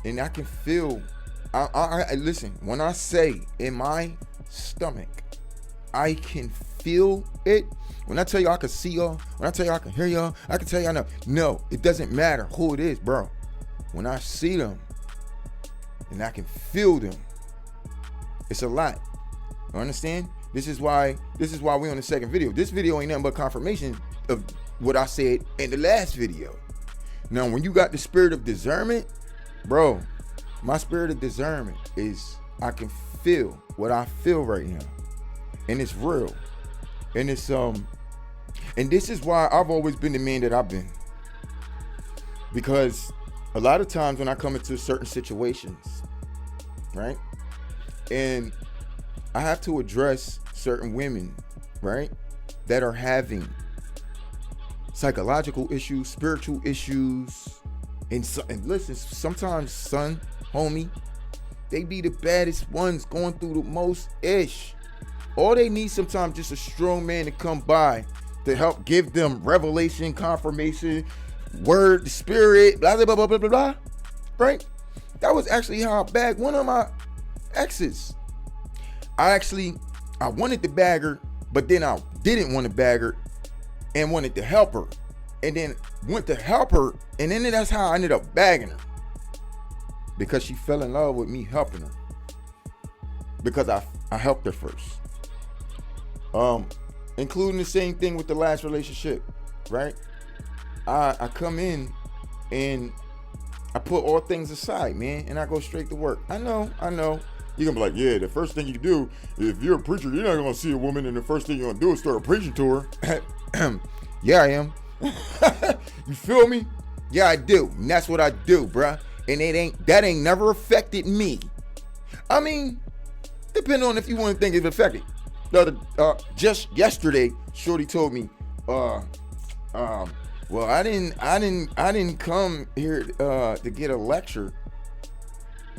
and I can feel, I listen, when I say in my stomach, I can feel it. When I tell you I can see y'all, when I tell you I can hear y'all, I can tell y'all no, it doesn't matter who it is, bro. When I see them and I can feel them, it's a lot. You understand? This is why we on the second video. This video ain't nothing but confirmation of what I said in the last video. Now, when you got the spirit of discernment, bro, my spirit of discernment is I can feel what I feel right now. And it's real. And it's and this is why I've always been the man that I've been. Because a lot of times when I come into certain situations, right? And I have to address certain women, right? That are having psychological issues, spiritual issues. And listen, sometimes, son, homie, they be the baddest ones going through the most ish. All they need sometimes just a strong man to come by to help give them revelation, confirmation, word, the spirit, blah, blah, blah, blah, blah, blah, right? That was actually how I bagged one of my exes. I wanted to bag her, but then I didn't want to bag her and wanted to help her. And then went to help her, and then that's how I ended up bagging her. Because she fell in love with me helping her. Because I helped her first. Including the same thing with the last relationship, right? I come in and I put all things aside, man, and I go straight to work. I know. You're gonna be like, yeah, the first thing you do, if you're a preacher, you're not gonna see a woman and the first thing you're gonna do is start preaching to her. Yeah, I am. You feel me? Yeah, I do. And that's what I do, bruh. And that ain't never affected me. I mean, depending on if you want to think it's affected. Just yesterday, Shorty told me, well, I didn't come here to get a lecture.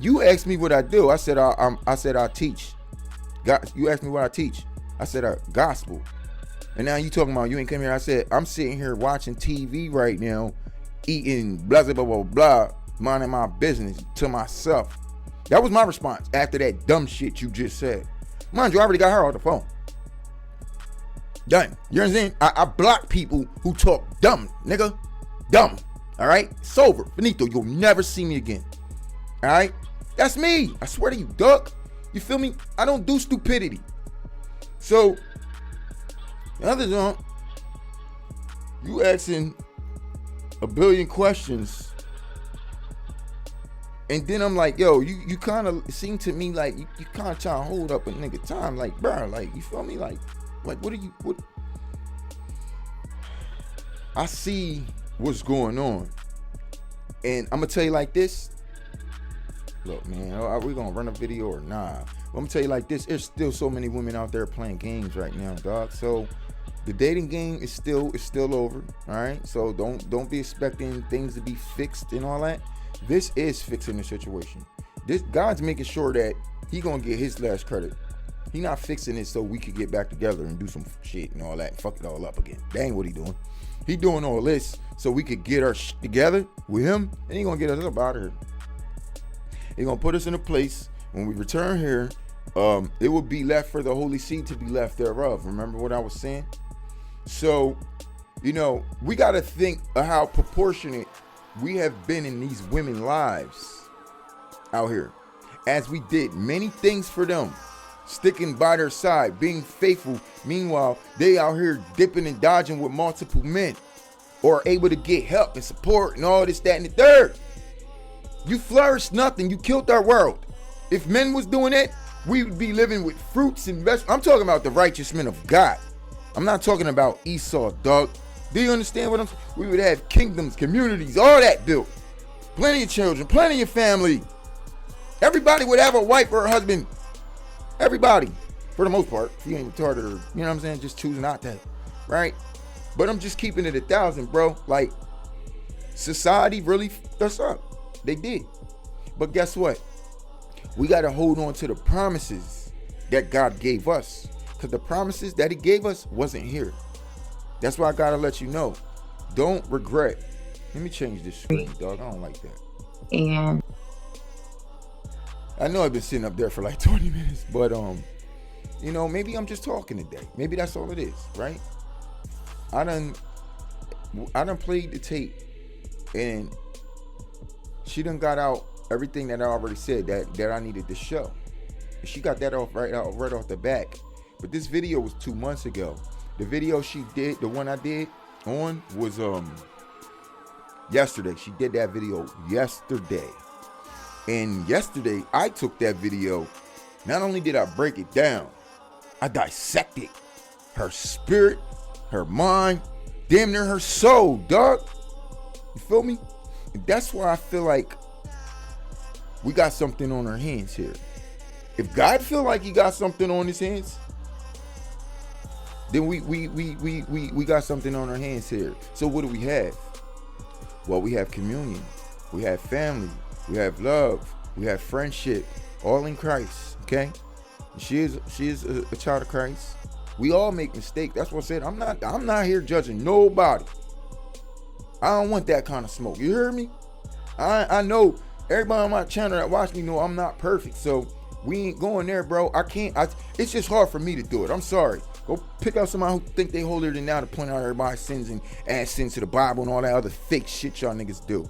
You asked me what I do. I said I teach. You asked me what I teach. I said gospel. And now you talking about you ain't come here. I said I'm sitting here watching TV right now, eating blah blah blah blah blah, minding my business to myself. That was my response after that dumb shit you just said. Mind you, I already got her on the phone. Done. You understand? I block people who talk dumb, nigga. Dumb. All right? Sober. Benito, you'll never see me again. All right? That's me. I swear to you, duck. You feel me? I don't do stupidity. So, the other one, you asking a billion questions. And then I'm like, yo, you kind of seem to me like you kind of trying to hold up a nigga time. Like, bro, like, you feel me? Like what are you, what? I see what's going on. And I'm going to tell you like this. Look, man, are we going to run a video or nah? I'm going to tell you like this. There's still so many women out there playing games right now, dog. So the dating game is still over, all right? So don't be expecting things to be fixed and all that. This is fixing the situation. This God's making sure that he gonna get his last credit. He not fixing it so we could get back together and do some shit and all that and fuck it all up again. That ain't what he doing. He doing all this so we could get our shit together with him, and he gonna get us up out of here. He gonna put us in a place when we return here. It will be left for the holy seed to be left thereof. Remember what I was saying? So, you know, we gotta think of how proportionate we have been in these women's lives out here, as we did many things for them, sticking by their side, being faithful. Meanwhile, they out here dipping and dodging with multiple men, or able to get help and support and all this, that, and the third. You flourished nothing. You killed our world. If men was doing it, we would be living with fruits and vegetables. I'm talking about the righteous men of God. I'm not talking about Esau, dog. Do you understand what I'm saying? We would have kingdoms, communities, all that built. Plenty of children, plenty of family. Everybody would have a wife or a husband. Everybody, for the most part. If you ain't retarded or, you know what I'm saying, just choose not to, right? But I'm just keeping it 1,000, bro. Like, society really f***ed us up. They did. But guess what? We got to hold on to the promises that God gave us. Because the promises that he gave us wasn't here. That's why I gotta let you know. Don't regret. Let me change this screen, dog. I don't like that. And I know I've been sitting up there for like 20 minutes, but you know, maybe I'm just talking today. Maybe that's all it is, right? I done played the tape, and she done got out everything that I already said that I needed to show. She got that right off the back. But this video was 2 months ago. The video she did, the one I did on, was yesterday. She did that video yesterday. And yesterday, I took that video. Not only did I break it down, I dissected her spirit, her mind, damn near her soul, dog. You feel me? And that's why I feel like we got something on our hands here. If God feel like he got something on his hands, then we got something on our hands here. So what do we have? Well, we have communion, we have family, we have love, we have friendship, all in Christ. Okay, she is a child of Christ. We all make mistakes. That's what I said. I'm not here judging nobody. I don't want that kind of smoke. You hear me? I know everybody on my channel that watch me know I'm not perfect. So we ain't going there, bro. It's just hard for me to do it. I'm sorry. Go pick out somebody who think they holier than thou to point out everybody's sins and add sins to the Bible and all that other fake shit y'all niggas do.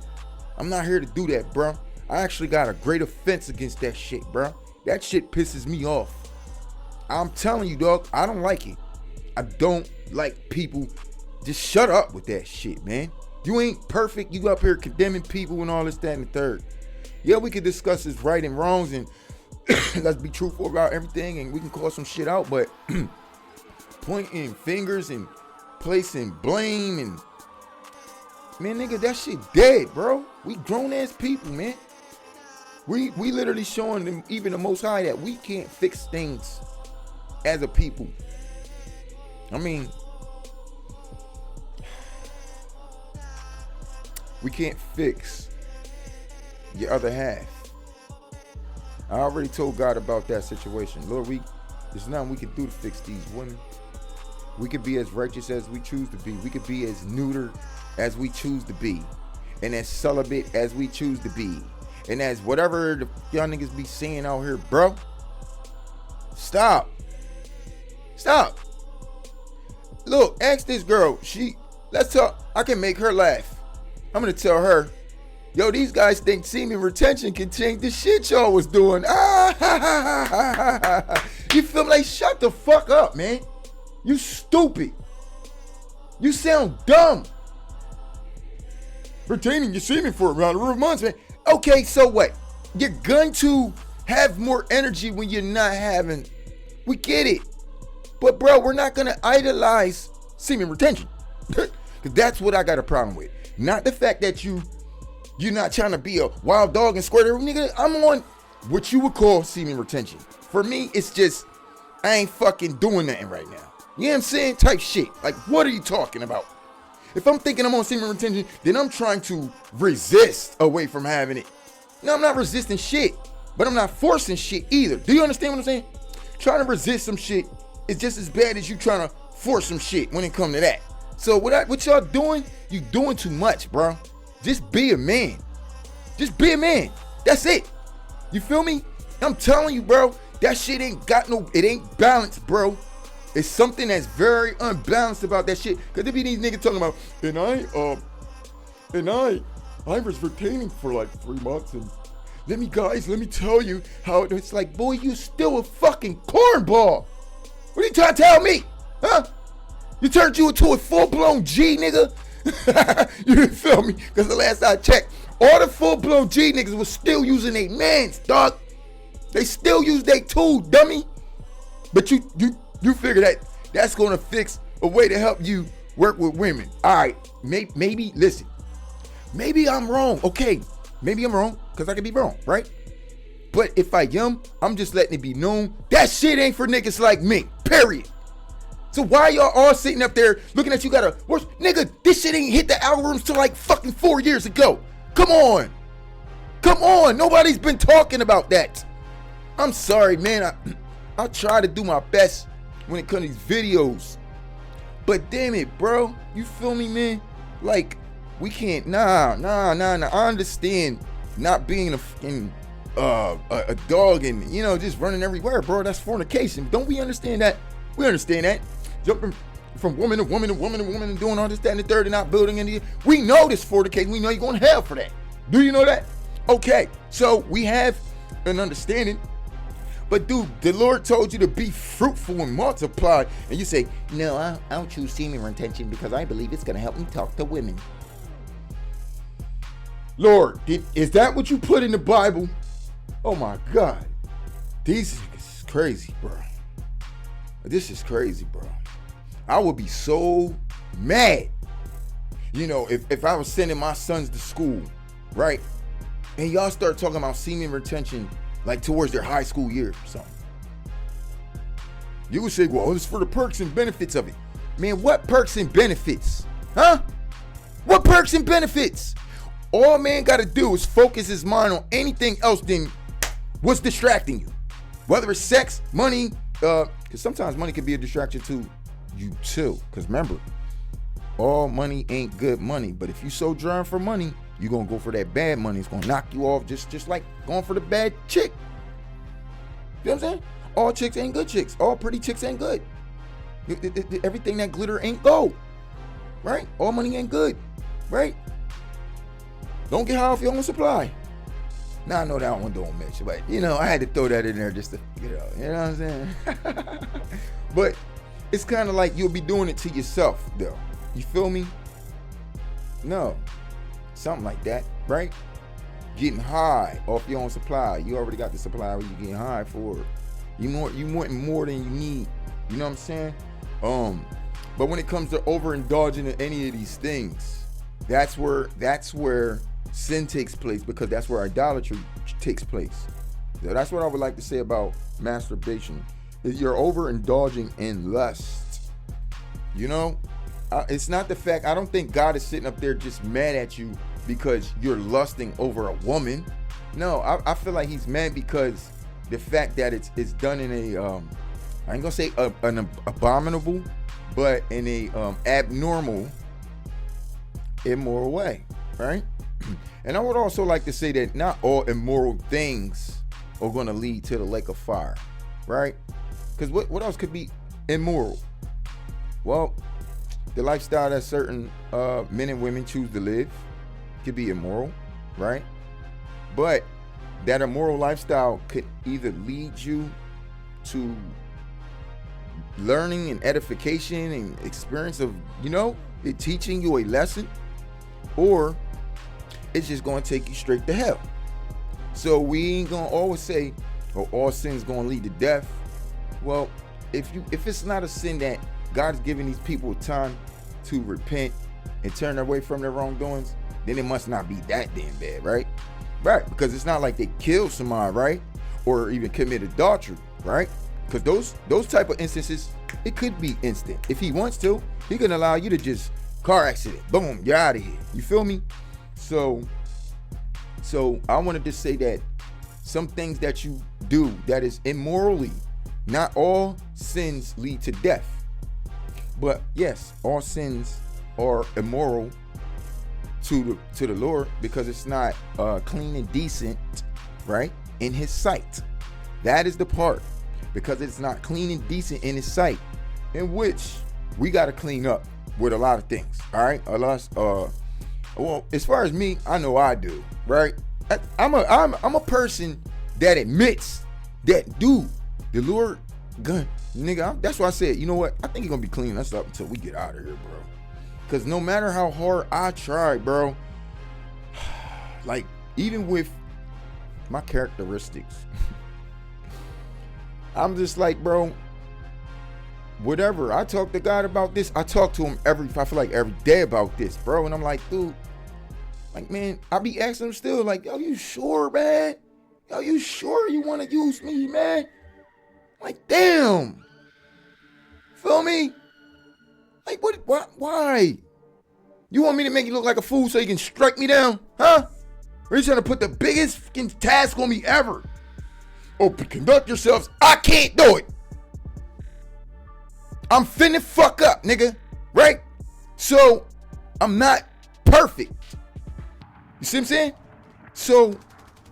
I'm not here to do that, bro. I actually got a great offense against that shit, bro. That shit pisses me off. I'm telling you, dog, I don't like it. I don't like people. Just shut up with that shit, man. You ain't perfect. You up here condemning people and all this, that, and the third. Yeah, we could discuss his right and wrongs and let's be truthful about everything and we can call some shit out, but pointing fingers and placing blame and man, nigga, that shit dead, bro. We grown ass people, man. We literally showing them, even the Most High, that we can't fix things as a people. I mean, we can't fix your other half. I already told God about that situation. Lord, there's nothing we can do to fix these women. We could be as righteous as we choose to be. We could be as neuter as we choose to be. And as celibate as we choose to be. And as whatever the y'all niggas be saying out here, bro. Stop. Look, ask this girl. Let's talk. I can make her laugh. I'm gonna tell her, yo, these guys think semen retention can change the shit y'all was doing. You feel me? Like, shut the fuck up, man. You stupid. You sound dumb. Retaining your semen for around a months, man. Okay, so what? You're going to have more energy when you're not having. We get it. But bro, we're not gonna idolize semen retention. Cause that's what I got a problem with. Not the fact that you're not trying to be a wild dog and squirt every nigga. I'm on what you would call semen retention. For me, it's just, I ain't fucking doing nothing right now. You know what I'm saying? Type shit. Like, what are you talking about? If I'm thinking I'm on semen retention, then I'm trying to resist away from having it. No, I'm not resisting shit, but I'm not forcing shit either. Do you understand what I'm saying? Trying to resist some shit is just as bad as you trying to force some shit when it comes to that. So what y'all doing? You doing too much, bro. Just be a man. Just be a man. That's it. You feel me? I'm telling you, bro, that shit ain't balanced, bro. It's something that's very unbalanced about that shit. Cause there be these niggas talking about, I was retaining for like 3 months and let me tell you how it's like, boy, you still a fucking cornball. What are you trying to tell me? Huh? You turned you into a full-blown G, nigga? You feel me? Because the last I checked, all the full-blown G niggas was still using their mans, dog. They still use their tool, dummy. But you figure that's going to fix a way to help you work with women. All right, maybe, listen. Maybe I'm wrong. Okay, maybe I'm wrong because I could be wrong, right? But if I am, I'm just letting it be known that shit ain't for niggas like me, period. So why y'all all sitting up there looking at you nigga, this shit ain't hit the algorithms till like fucking 4 years ago. Come on. Nobody's been talking about that. I'm sorry, man. I try to do my best when it comes to these videos. But damn it, bro. You feel me, man? Like, we can't, nah. I understand not being a fucking a dog and, just running everywhere, bro. That's fornication. Don't we understand that? We understand that. Jumping from woman to woman to woman to woman and doing all this, that, and the third and not building any. We know this fornication. We know you're going to hell for that. Do you know that? Okay, so we have an understanding. But dude, the Lord told you to be fruitful and multiply. And you say, no, I don't choose semen retention because I believe it's going to help me talk to women. Lord, is that what you put in the Bible? Oh my God. This is crazy, bro. This is crazy, bro. I would be so mad. If I was sending my sons to school, right? And y'all start talking about semen retention like towards their high school year or something. You would say, well, it's for the perks and benefits of it. Man, what perks and benefits? Huh? What perks and benefits? All man got to do is focus his mind on anything else than what's distracting you. Whether it's sex, money, because sometimes money can be a distraction to you too. Because remember, all money ain't good money. But if you so drawn for money, you're going to go for that bad money. It's going to knock you off just like going for the bad chick. You know what I'm saying? All chicks ain't good chicks. All pretty chicks ain't good. Everything that glitter ain't gold, right? All money ain't good, right? Don't get high off your own supply. Now I know that one don't mention, but I had to throw that in there just to, you know what I'm saying? But it's kind of like you'll be doing it to yourself, though. You feel me? No, something like that, right? Getting high off your own supply. You already got the supply where you're getting high for. You want more than you need. You know what I'm saying? But when it comes to overindulging in any of these things, that's where sin takes place, because that's where idolatry takes place. So that's what I would like to say about masturbation. Is you're overindulging in lust. It's not the fact. I don't think God is sitting up there just mad at you because you're lusting over a woman. No, I feel like he's mad because the fact that it's done in a I ain't gonna say an abominable, but in a abnormal, immoral way, right? And I would also like to say that not all immoral things are gonna lead to the lake of fire, right? Because what else could be immoral? Well, the lifestyle that certain men and women choose to live could be immoral, right? But that immoral lifestyle could either lead you to learning and edification and experience of, it teaching you a lesson, or it's just going to take you straight to hell. So we ain't going to always say, all sin's going to lead to death. Well, if it's not a sin that God's giving these people time to repent and turn away from their wrongdoings, then it must not be that damn bad, right? Right, because it's not like they killed somebody, right? Or even committed adultery, right? Because those type of instances, it could be instant. If he wants to, he can allow you to just car accident, boom, you're out of here. You feel me? So I wanted to say that some things that you do that is immorally, not all sins lead to death. But yes, all sins are immoral to the Lord, because it's not clean and decent, right, in his sight. That is the part, because it's not clean and decent in his sight, in which we got to clean up with a lot of things. All right, well, as far as me, I know I do, right? I'm a person that admits that, dude, the Lord, gun, nigga. That's why I said, you know what? I think he's gonna be cleaning us up until we get out of here, bro. Because no matter how hard I try, bro, like, even with my characteristics, I'm just like, bro, whatever. I talk to God about this. I talk to him every day about this, bro. And I'm like, dude, like, man, I be asking him still, like, yo, you sure, man? Yo, you sure you want to use me, man? Like, damn. Feel me? Like, what, why? You want me to make you look like a fool so you can strike me down? Huh? Or you trying to put the biggest fucking task on me ever? Oh, but conduct yourselves. I can't do it. I'm finna fuck up, nigga. Right? So, I'm not perfect. You see what I'm saying? So,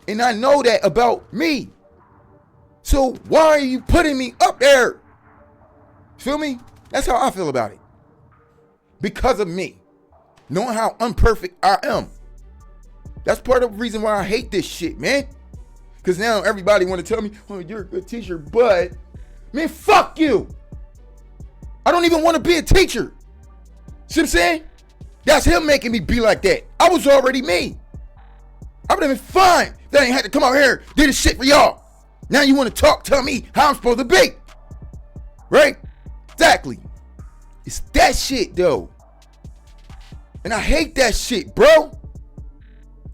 and I know that about me. So, why are you putting me up there? Feel me? That's how I feel about it. Because of me. Knowing how imperfect I am. That's part of the reason why I hate this shit, man. Because now everybody want to tell me, oh, you're a good teacher, but, man, fuck you. I don't even want to be a teacher. See what I'm saying? That's him making me be like that. I was already me. I would have been fine if I ain't had to come out here and do this shit for y'all. Now you want to tell me how I'm supposed to be. Right? Exactly. It's that shit, though. And I hate that shit, bro.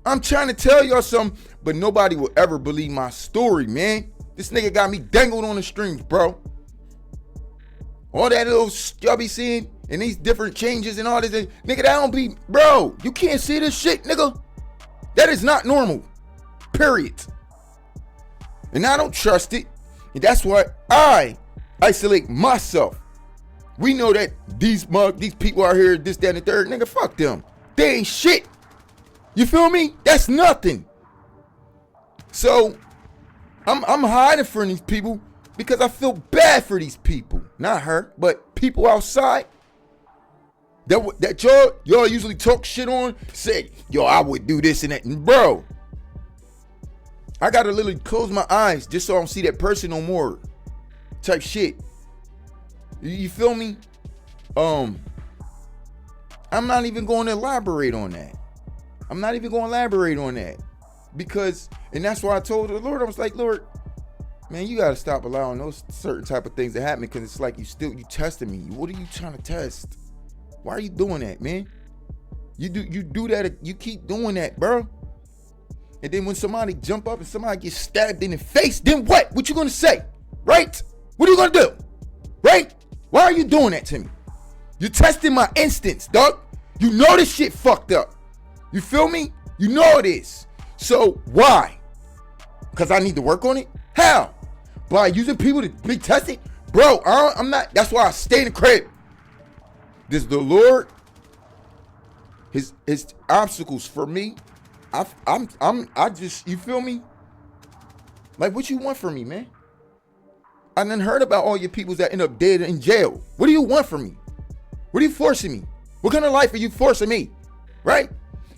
I'm trying to tell y'all something, but nobody will ever believe my story, man. This nigga got me dangled on the strings, bro. All that little y'all be seeing and these different changes and all this, nigga, that don't be, bro, you can't see this shit, nigga. That is not normal, period. And I don't trust it. And that's why I isolate myself. We know that these people out here, this, that, and the third, nigga, fuck them. They ain't shit. You feel me? That's nothing. So I'm hiding from these people because I feel bad for these people. Not her, but people outside that y'all usually talk shit on. Say, yo, I would do this and that. And bro, I gotta literally close my eyes just so I don't see that person no more. Type shit. You feel me? I'm not even going to elaborate on that. Because, and that's why I told the Lord, I was like, Lord, man, you gotta stop allowing those certain type of things to happen, because it's like you testing me. What are you trying to test? Why are you doing that, man? You do that, you keep doing that, bro. And then when somebody jump up and somebody gets stabbed in the face, then what? What you gonna say? Right? What are you gonna do? Right? Why are you doing that to me? You're testing my instincts, dog. You know this shit fucked up. You feel me? You know it is. So why? Because I need to work on it? How? By using people to be tested? Bro, I'm not. That's why I stay in the crib. This the Lord. His obstacles for me. I just, you feel me? Like, what you want from me, man? I done heard about all your peoples that end up dead in jail. What do you want from me? What are you forcing me? What kind of life are you forcing me? Right?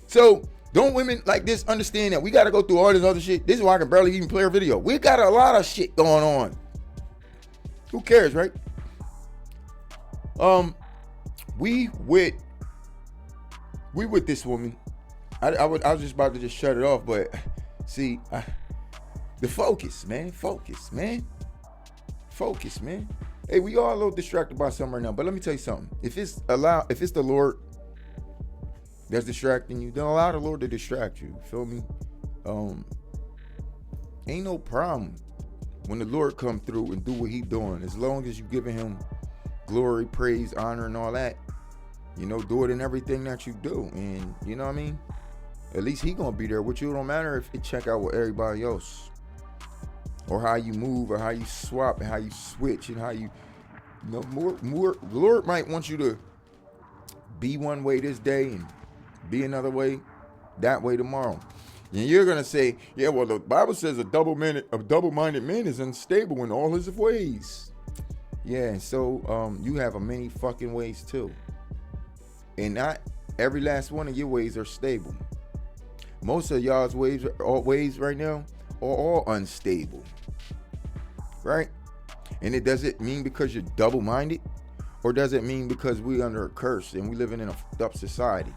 So don't women like this understand that we got to go through all this other shit? This is why I can barely even play a video. We got a lot of shit going on. Who cares, right? We with this woman. I was just about to just shut it off, but see, the focus, man. Hey, we all a little distracted by something right now, but let me tell you something. If it's the Lord that's distracting you, then allow the Lord to distract you. Feel me? Ain't no problem when the Lord come through and do what he doing, as long as you giving him glory, praise, honor, and all that. You know, do it in everything that you do, and you know what I mean. At least he gonna be there with you. It don't matter if it check out with everybody else, or how you move, or how you swap, and how you switch, and how you know more. The Lord might want you to be one way this day and be another way that way tomorrow. And you're gonna say, yeah, well, the Bible says a double-minded man is unstable in all his ways. Yeah, and so you have a many fucking ways too, and not every last one of your ways are stable. Most of y'all's ways right now are all unstable, right? And it doesn't mean because you're double-minded, or does it mean because we under a curse and we living in a fucked up society?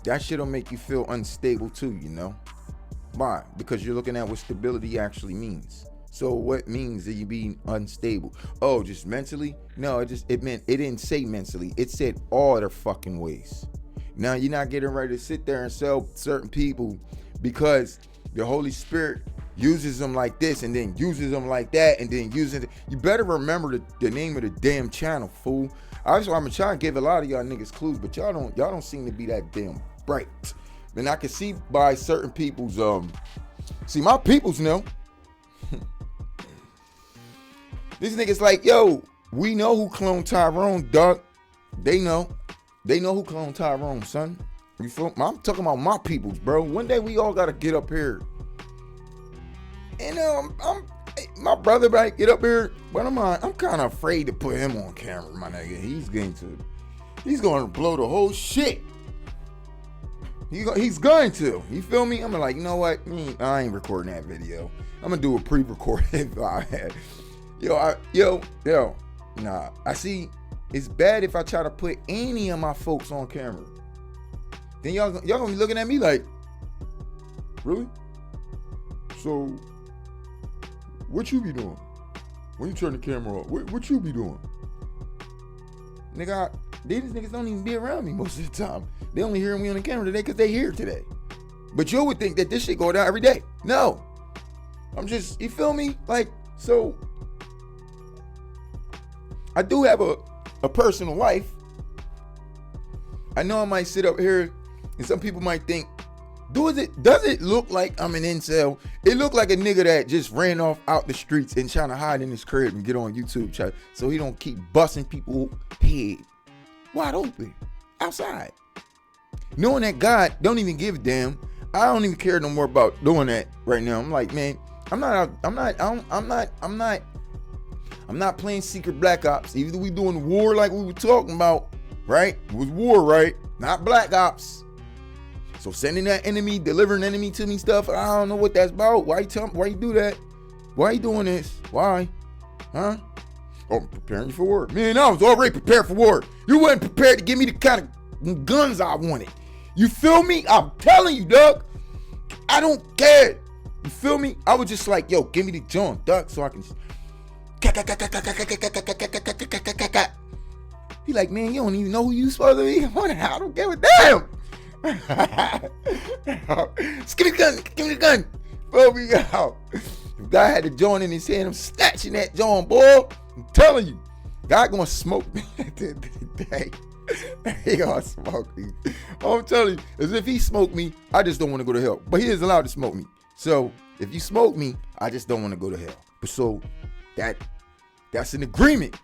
That shit'll make you feel unstable too, you know? Why? Because you're looking at what stability actually means. So what means that you being unstable? Oh, just mentally? No, it didn't say mentally. It said all their fucking ways. Now you're not getting ready to sit there and sell certain people because the Holy Spirit uses them like this and then uses them like that and then uses it. You better remember the name of the damn channel, fool. I'm trying to give a lot of y'all niggas clues, but y'all don't seem to be that damn bright. And I can see by certain people's see my peoples know. These niggas like, yo, we know who cloned Tyrone, dog. They know who cloned Tyrone, son. You feel me? I'm talking about my peoples, bro. One day we all gotta get up here. And my brother might get up here, but I'm kind of afraid to put him on camera, my nigga. He's going to blow the whole shit. He's going to. You feel me? I'm like, you know what? I ain't recording that video. I'm gonna do a pre-recorded. Nah. I see. It's bad if I try to put any of my folks on camera. Then y'all gonna be looking at me like, really? So, what you be doing when you turn the camera off? What you be doing? Nigga, these niggas don't even be around me most of the time. They only hear me on the camera today because they here today. But you would think that this shit go down every day. No. I'm just, you feel me? Like, so, I do have a personal life. I know I might sit up here and some people might think, does it look like I'm an incel? It look like a nigga that just ran off out the streets and trying to hide in his crib and get on YouTube so he don't keep busting people's head wide open outside. Knowing that God don't even give a damn. I don't even care no more about doing that right now. I'm like, man, I'm not playing secret Black Ops. Either we doing war like we were talking about, right? It was war, right? Not Black Ops. So sending that enemy, delivering enemy to me stuff, I don't know what that's about. Why you do that? Why you doing this? Why? Huh? Oh, I'm preparing you for war. Man, I was already prepared for war. You wasn't prepared to give me the kind of guns I wanted. You feel me? I'm telling you, Doug. I don't care. You feel me? I was just like, yo, give me the joint, Doug, so I can. He like, man, you don't even know who you supposed to be. I don't give a damn. Just give me the gun. Give me the gun. Throw me out. If God had the joint in his hand, I'm snatching that joint, boy. I'm telling you, God gonna smoke me at the end of the day. He gonna smoke me. I'm telling you, as if he smoked me, I just don't want to go to hell. But he is allowed to smoke me. So if you smoke me, I just don't want to go to hell. But so that's an agreement.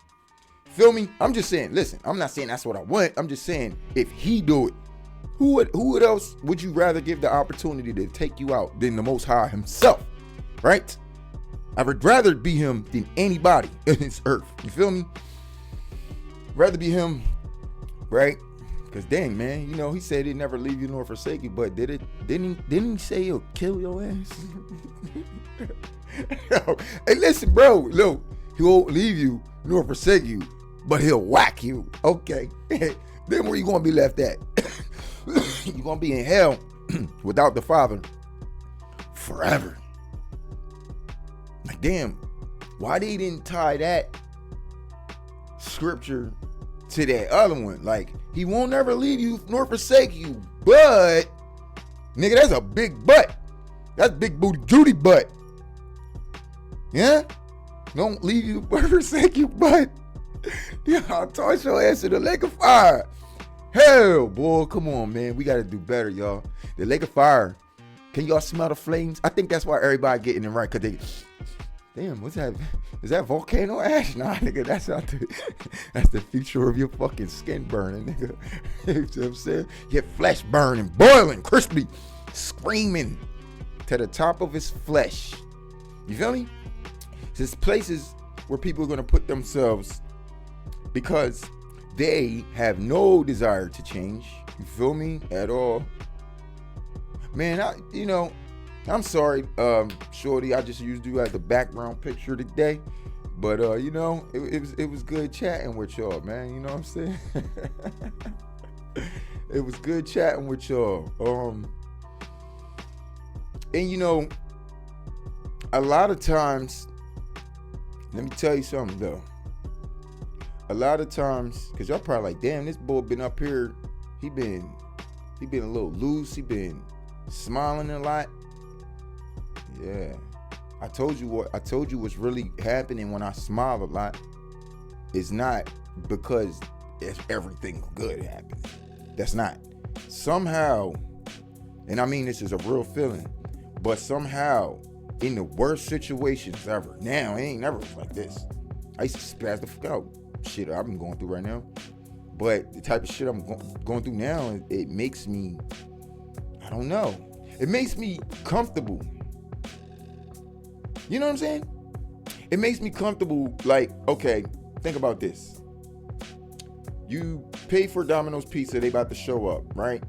Feel me? I'm just saying, listen, I'm not saying that's what I want. I'm just saying if he do it, who else would you rather give the opportunity to take you out than the Most High himself? Right? I would rather be him than anybody in this earth. You feel me? Rather be him, right? Because dang, man, you know, he said he'd never leave you nor forsake you, but didn't he say he'll kill your ass? Hey, listen, bro, look, he won't leave you nor forsake you, but he'll whack you. Okay. Then where you gonna be left at? You're gonna be in hell without the Father forever. Like, damn, why they didn't tie that scripture to that other one? Like, he won't never leave you nor forsake you, but nigga, that's a big butt. That's big booty Judy butt. Yeah? Don't leave you nor forsake you, but yeah, I'll toss your ass in the lake of fire. Hell, boy, come on, man. We gotta do better, y'all. The lake of fire. Can y'all smell the flames? I think that's why everybody getting it right, cause they, damn, what's that? Is that volcano ash? Nah, nigga, that's not that's the future of your fucking skin burning, nigga. You know what I'm saying? Your flesh burning, boiling, crispy, screaming to the top of his flesh. You feel me? There's places where people are gonna put themselves because they have no desire to change. You feel me? At all. Man, I'm sorry, Shorty. I just used you as the background picture today. But it was good chatting with y'all, man. You know what I'm saying? It was good chatting with y'all. And a lot of times, let me tell you something though. A lot of times, cause y'all probably like, damn, this boy been up here. He been a little loose. He been smiling a lot. Yeah, I told you what's really happening when I smile a lot. It's not because it's everything good happening. That's not. Somehow, and I mean this is a real feeling, but somehow in the worst situations ever. Now it ain't never like this. I used to spaz the fuck out. Shit I've been going through right now, but the type of shit I'm going through now, it makes me, I don't know, it makes me comfortable. You know what I'm saying? It makes me comfortable. Like, okay, think about this. You pay for Domino's Pizza, they about to show up, right?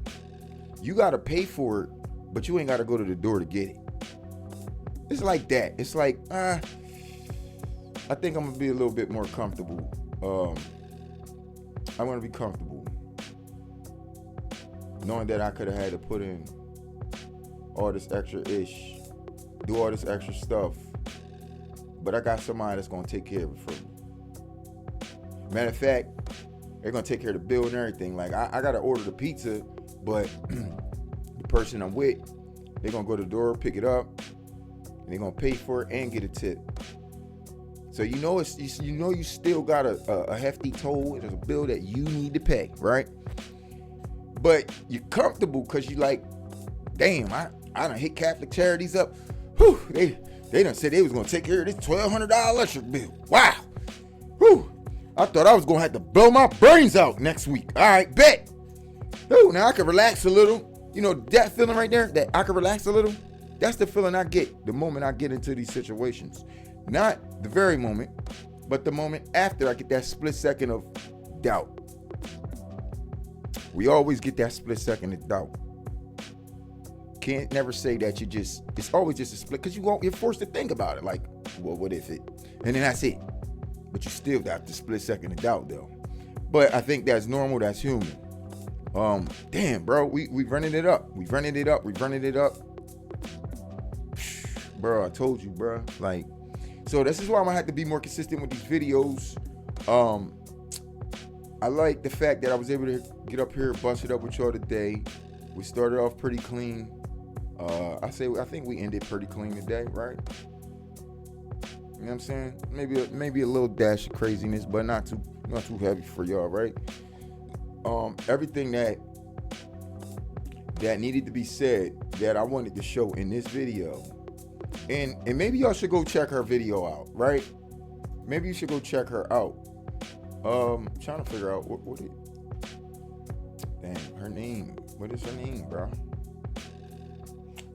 You gotta pay for it, but you ain't gotta go to the door to get it. It's like that. It's like, I think I'm gonna be a little bit more comfortable. I want to be comfortable knowing that I could have had to put in all this extra ish, do all this extra stuff, but I got somebody that's gonna take care of it for me. Matter of fact, they're gonna take care of the bill and everything. Like I gotta order the pizza, but the person I'm with, they're gonna go to the door, pick it up, and they're gonna pay for it and get a tip. So you still got a hefty toll. There's a bill that you need to pay, right? But you're comfortable because you like, damn, I done hit Catholic Charities up. Whew, they done said they was gonna take care of this $1,200 electric bill. Wow. Whew. I thought I was gonna have to blow my brains out next week. All right, bet. Whew, now I can relax a little. You know that feeling right there, that I can relax a little. That's the feeling I get the moment I get into these situations. Not the very moment, but the moment after I get that split second of doubt. We always get that split second of doubt. Can't never say that it's always just a split, because you're forced to think about it. Like, well, what if it? And then that's it. But you still got the split second of doubt though. But I think that's normal, that's human. Damn, bro, we've running it up. We've running it up. Bro, I told you, bro. Like, so this is why I'm gonna have to be more consistent with these videos. I like the fact that I was able to get up here, bust it up with y'all today. We started off pretty clean. I think we ended pretty clean today, right? You know what I'm saying? Maybe a little dash of craziness, but not too heavy for y'all, right? Everything that needed to be said that I wanted to show in this video, and maybe y'all should go check her video out, right? Maybe you should go check her out. Trying to figure out what it. Dang, her name. What is her name, bro?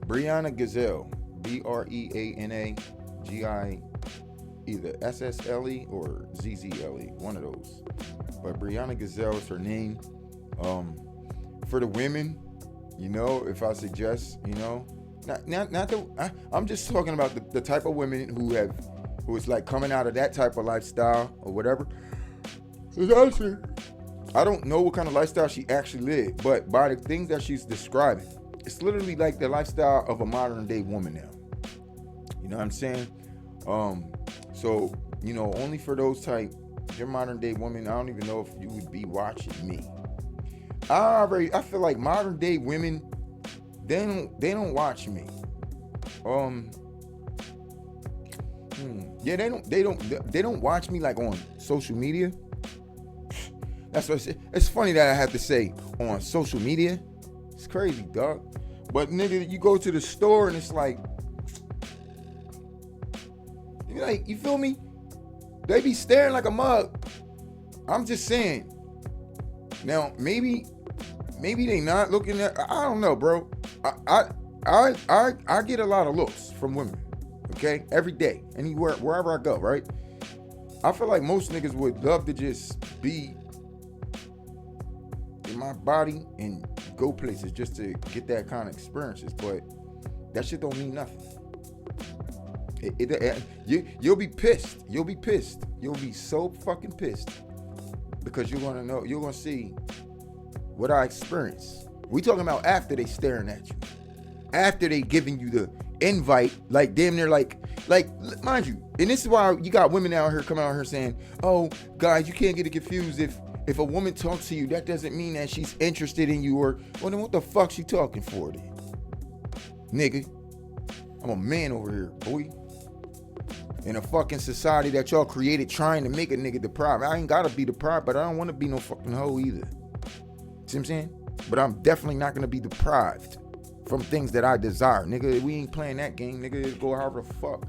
Brianna Gazelle. BREANA GI, either SSLE or ZZLE, one of those. But Brianna Gazelle is her name. For the women, you know, if I suggest, you know, I'm just talking about the type of women who is like coming out of that type of lifestyle or whatever. I don't know what kind of lifestyle she actually lived, but by the things that she's describing, it's literally like the lifestyle of a modern day woman now. You know what I'm saying? So, you know, only for those type, your modern day women, I don't even know if you would be watching me. I feel like modern day women, they don't watch me. Yeah, they don't watch me like on social media. That's what it's funny that I have to say on social media. It's crazy, dog. But nigga, you go to the store and it's like, you feel me? They be staring like a mug. I'm just saying. Now, maybe they not looking at. I don't know, bro. I get a lot of looks from women. Okay, every day, anywhere, wherever I go, right? I feel like most niggas would love to just be in my body and go places just to get that kind of experiences, but that shit don't mean nothing. You'll be pissed. You'll be so fucking pissed because you're gonna see what I experienced. We talking about after they staring at you, after they giving you the invite, like damn near like mind you, and this is why you got women out here coming out here saying, oh guys, you can't get it confused. If a woman talks to you, that doesn't mean that she's interested in you, or well then what the fuck she talking for then? Nigga, I'm a man over here, boy. In a fucking society that y'all created trying to make a nigga deprived. I ain't gotta be deprived, but I don't want to be no fucking hoe either. See what I'm saying? But I'm definitely not gonna be deprived from things that I desire. Nigga, we ain't playing that game. Nigga, go however the fuck.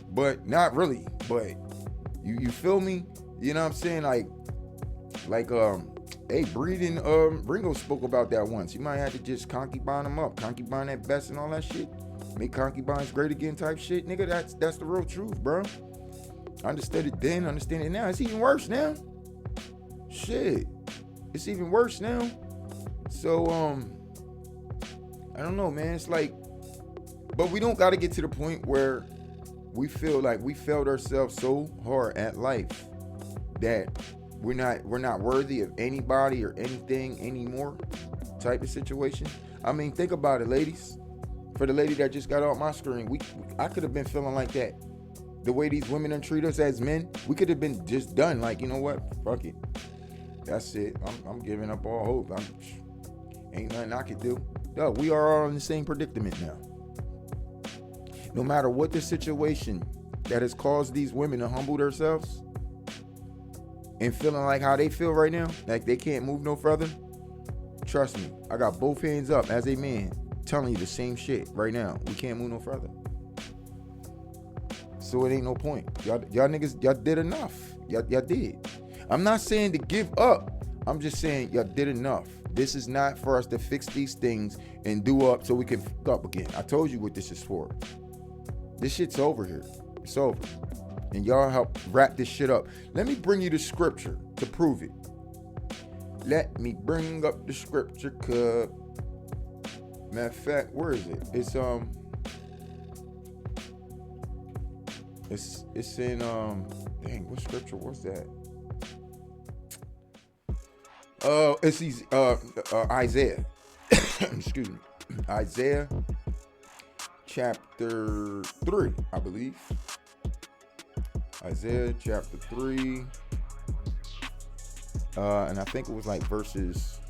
But not really. But you feel me? You know what I'm saying? Like hey, Breed and Ringo spoke about that once. You might have to just concubine them up. Concubine that best and all that shit. Make concubines great again type shit. Nigga, that's the real truth, bro. I understood it then, understand it now. It's even worse now. Shit. It's even worse now. So, I don't know, man. It's like, but we don't got to get to the point where we feel like we failed ourselves so hard at life that we're not worthy of anybody or anything anymore type of situation. I mean, think about it, ladies. For the lady that just got off my screen, I could have been feeling like that. The way these women done treat us as men, we could have been just done. Like, you know what? Fuck it. That's it. I'm giving up all hope. Ain't nothing I could do. No, we are all in the same predicament now. No matter what the situation that has caused these women to humble themselves and feeling like how they feel right now, like they can't move no further, trust me, I got both hands up as a man telling you the same shit right now. We can't move no further. So it ain't no point. Y'all niggas, y'all did enough. Y'all did. I'm not saying to give up. I'm just saying y'all did enough. This is not for us to fix these things and do up so we can fuck up again. I told you what this is for. This shit's over here. It's over. And y'all help wrap this shit up. Let me bring you the scripture to prove it. Let me bring up the scripture, cuz. Matter of fact, where is it? It's in dang, what scripture was that? It's these Isaiah. Excuse me. Isaiah chapter 3, I believe. Isaiah chapter 3. And I think it was like verses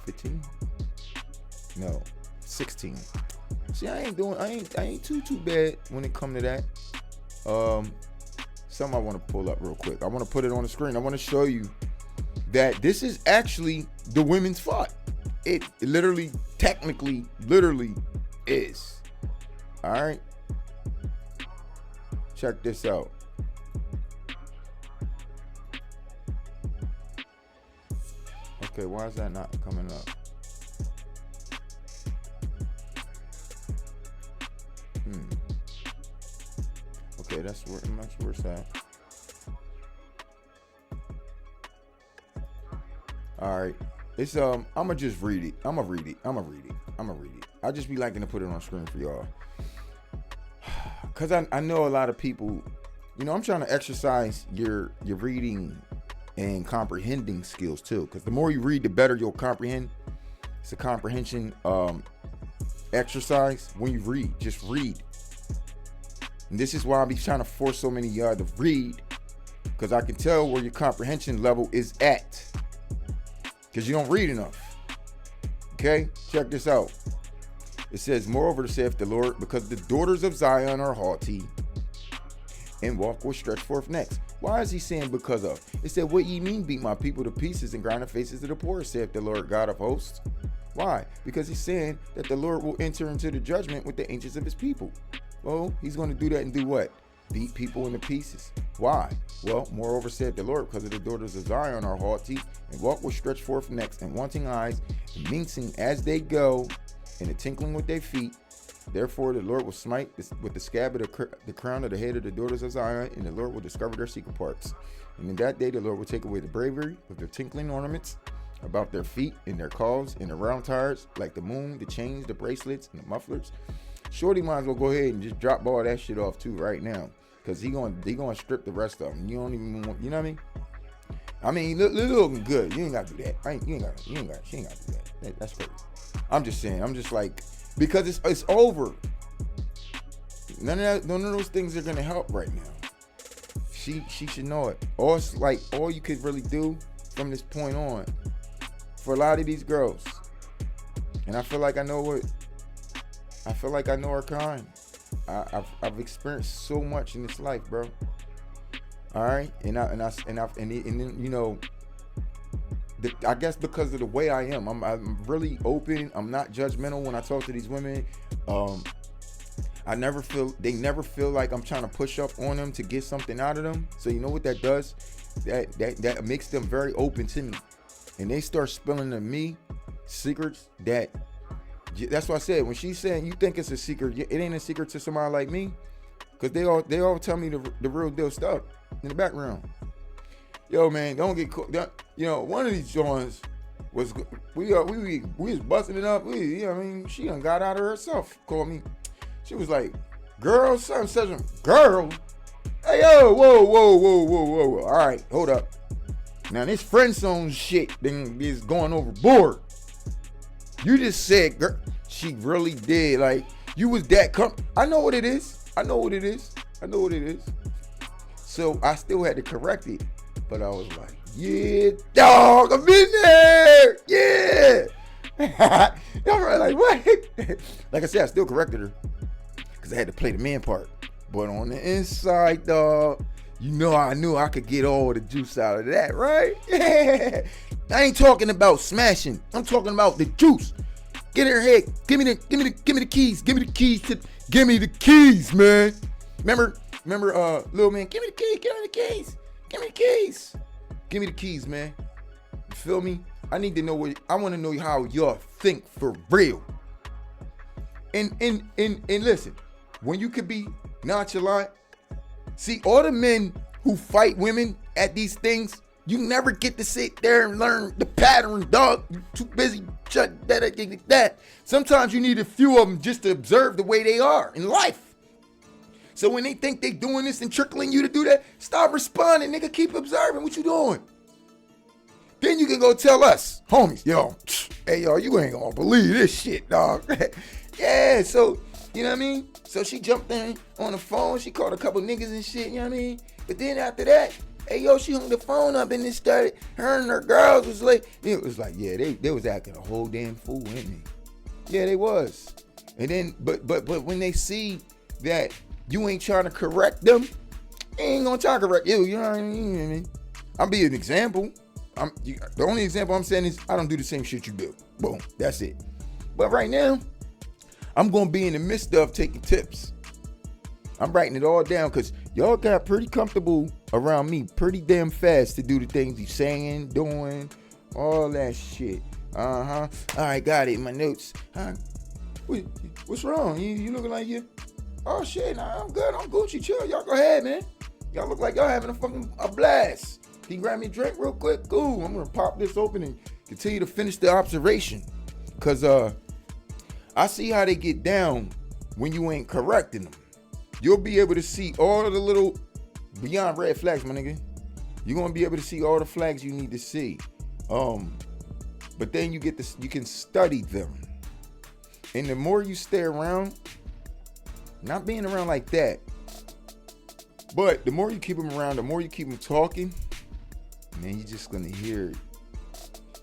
15. No, 16. See, I ain't too bad when it come to that. Something I want to pull up real quick. I want to put it on the screen. I want to show you that this is actually the women's fight. It literally, technically, literally is. All right. Check this out. Okay, why is that not coming up? Okay, that's where it's at. All right, it's I'ma just read it. I'ma read it. I just be liking to put it on screen for y'all, cause I know a lot of people. You know, I'm trying to exercise your reading and comprehending skills too. Cause the more you read, the better you'll comprehend. It's a comprehension exercise. When you read, just read. And this is why I be trying to force so many of y'all to read, because I can tell where your comprehension level is at, because you don't read enough. Okay, check this out. It says, moreover saith the Lord, because the daughters of Zion are haughty and walk with stretched forth necks. Why is he saying because of? It said, what ye mean beat my people to pieces and grind the faces of the poor, saith the Lord God of hosts. Why? Because he's saying that the Lord will enter into the judgment with the ancients of his people. Well, he's going to do that and do what? Beat people into pieces. Why? Well, moreover said the Lord, because of the daughters of Zion are haughty and walk with stretched forth necks and wanting eyes, and mincing as they go, and a tinkling with their feet. Therefore, the Lord will smite with the scab of the crown of the head of the daughters of Zion, and the Lord will discover their secret parts. And in that day, the Lord will take away the bravery of their tinkling ornaments about their feet and their calves and the round tires, like the moon, the chains, the bracelets, and the mufflers. Shorty might as well go ahead and just drop all that shit off too right now, because he gonna strip the rest of them. You don't even want, you know what I mean? I mean, looking good. You ain't gotta do that. She ain't gotta do that. That's crazy. I'm just saying. I'm just like, because it's over. None of those things are gonna help right now. She should know it. All you could really do from this point on for a lot of these girls, and I feel like I know her kind. I've experienced so much in this life, bro. All right, and then you know, I guess because of the way I am, I'm really open. I'm not judgmental when I talk to these women. They never feel like I'm trying to push up on them to get something out of them. So you know what that does? That makes them very open to me, and they start spilling to me secrets that's why I said, when she's saying you think it's a secret, it ain't a secret to somebody like me, because they all tell me the real deal stuff in the background. Yo, man, don't get caught. You know, one of these joints was we was busting it up. You know what I mean, she done got out of herself. Called me. She was like, "Girl, son, such a girl." Hey, yo, whoa. All right, hold up. Now this friend zone shit thing is going overboard. You just said, girl, she really did. Like, you was that I know what it is. So I still had to correct it. But I was like, yeah, dog, I'm in there. Yeah. Y'all were like, what? Like I said, I still corrected her, because I had to play the man part. But on the inside, dog, you know, I knew I could get all the juice out of that, right? Yeah. I ain't talking about smashing. I'm talking about the juice. Get in her head. Give me the keys. Give me the keys, man. Remember, little man, give me the keys. Give me the keys. Give me the keys, man. You feel me? I need to know I want to know how y'all think for real. And listen, when you could be nonchalant, see, all the men who fight women at these things, you never get to sit there and learn the pattern, dog. You too busy that. Sometimes you need a few of them just to observe the way they are in life. So when they think they doing this and trickling you to do that, stop responding, nigga. Keep observing what you doing. Then you can go tell us, homies, yo, hey, yo, you ain't gonna believe this shit, dog. Yeah, so, you know what I mean? So she jumped in on the phone. She called a couple niggas and shit, you know what I mean? But then after that, hey, yo, she hung the phone up and it started, her and her girls was like, it was like, yeah, they was acting a whole damn fool, weren't they? Yeah, they was. And then, but when they see that you ain't trying to correct them, they ain't gonna try to correct you, you know what I mean? I'll be an example. The only example I'm saying is I don't do the same shit you do. Boom, that's it. But right now, I'm gonna be in the midst of taking tips. I'm writing it all down because y'all got pretty comfortable around me pretty damn fast to do the things you saying, doing, all that shit. All right, got it in my notes. What's wrong? You looking like you? Oh shit, nah, I'm good. I'm Gucci. Chill. Y'all go ahead, man. Y'all look like y'all having a blast. Can you grab me a drink real quick? Cool. I'm gonna pop this open and continue to finish the observation. Cause I see how they get down when you ain't correcting them. You'll be able to see all of the little beyond red flags, my nigga. You're gonna be able to see all the flags you need to see. But then you can study them. And the more you stay around, not being around like that, but the more you keep them around, the more you keep them talking, man, you're just gonna hear it.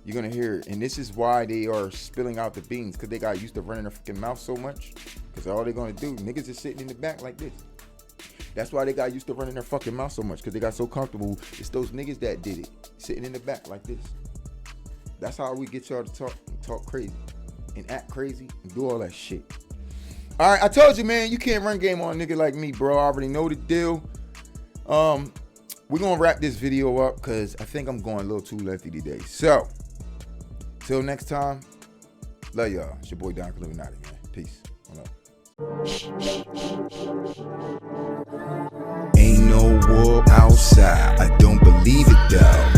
You're gonna hear it. And this is why they are spilling out the beans, because they got used to running their fucking mouth so much. Because all they're gonna do, niggas is sitting in the back like this. That's why they got used to running their fucking mouth so much, because they got so comfortable. It's those niggas that did it, sitting in the back like this. That's how we get y'all to talk crazy and act crazy and do all that shit. All right, I told you, man, you can't run game on a nigga like me, bro. I already know the deal. We're gonna wrap this video up because I think I'm going a little too lefty today. So, till next time, love y'all. It's your boy Don Illuminati, man. Peace. Ain't no war outside. I don't believe it though.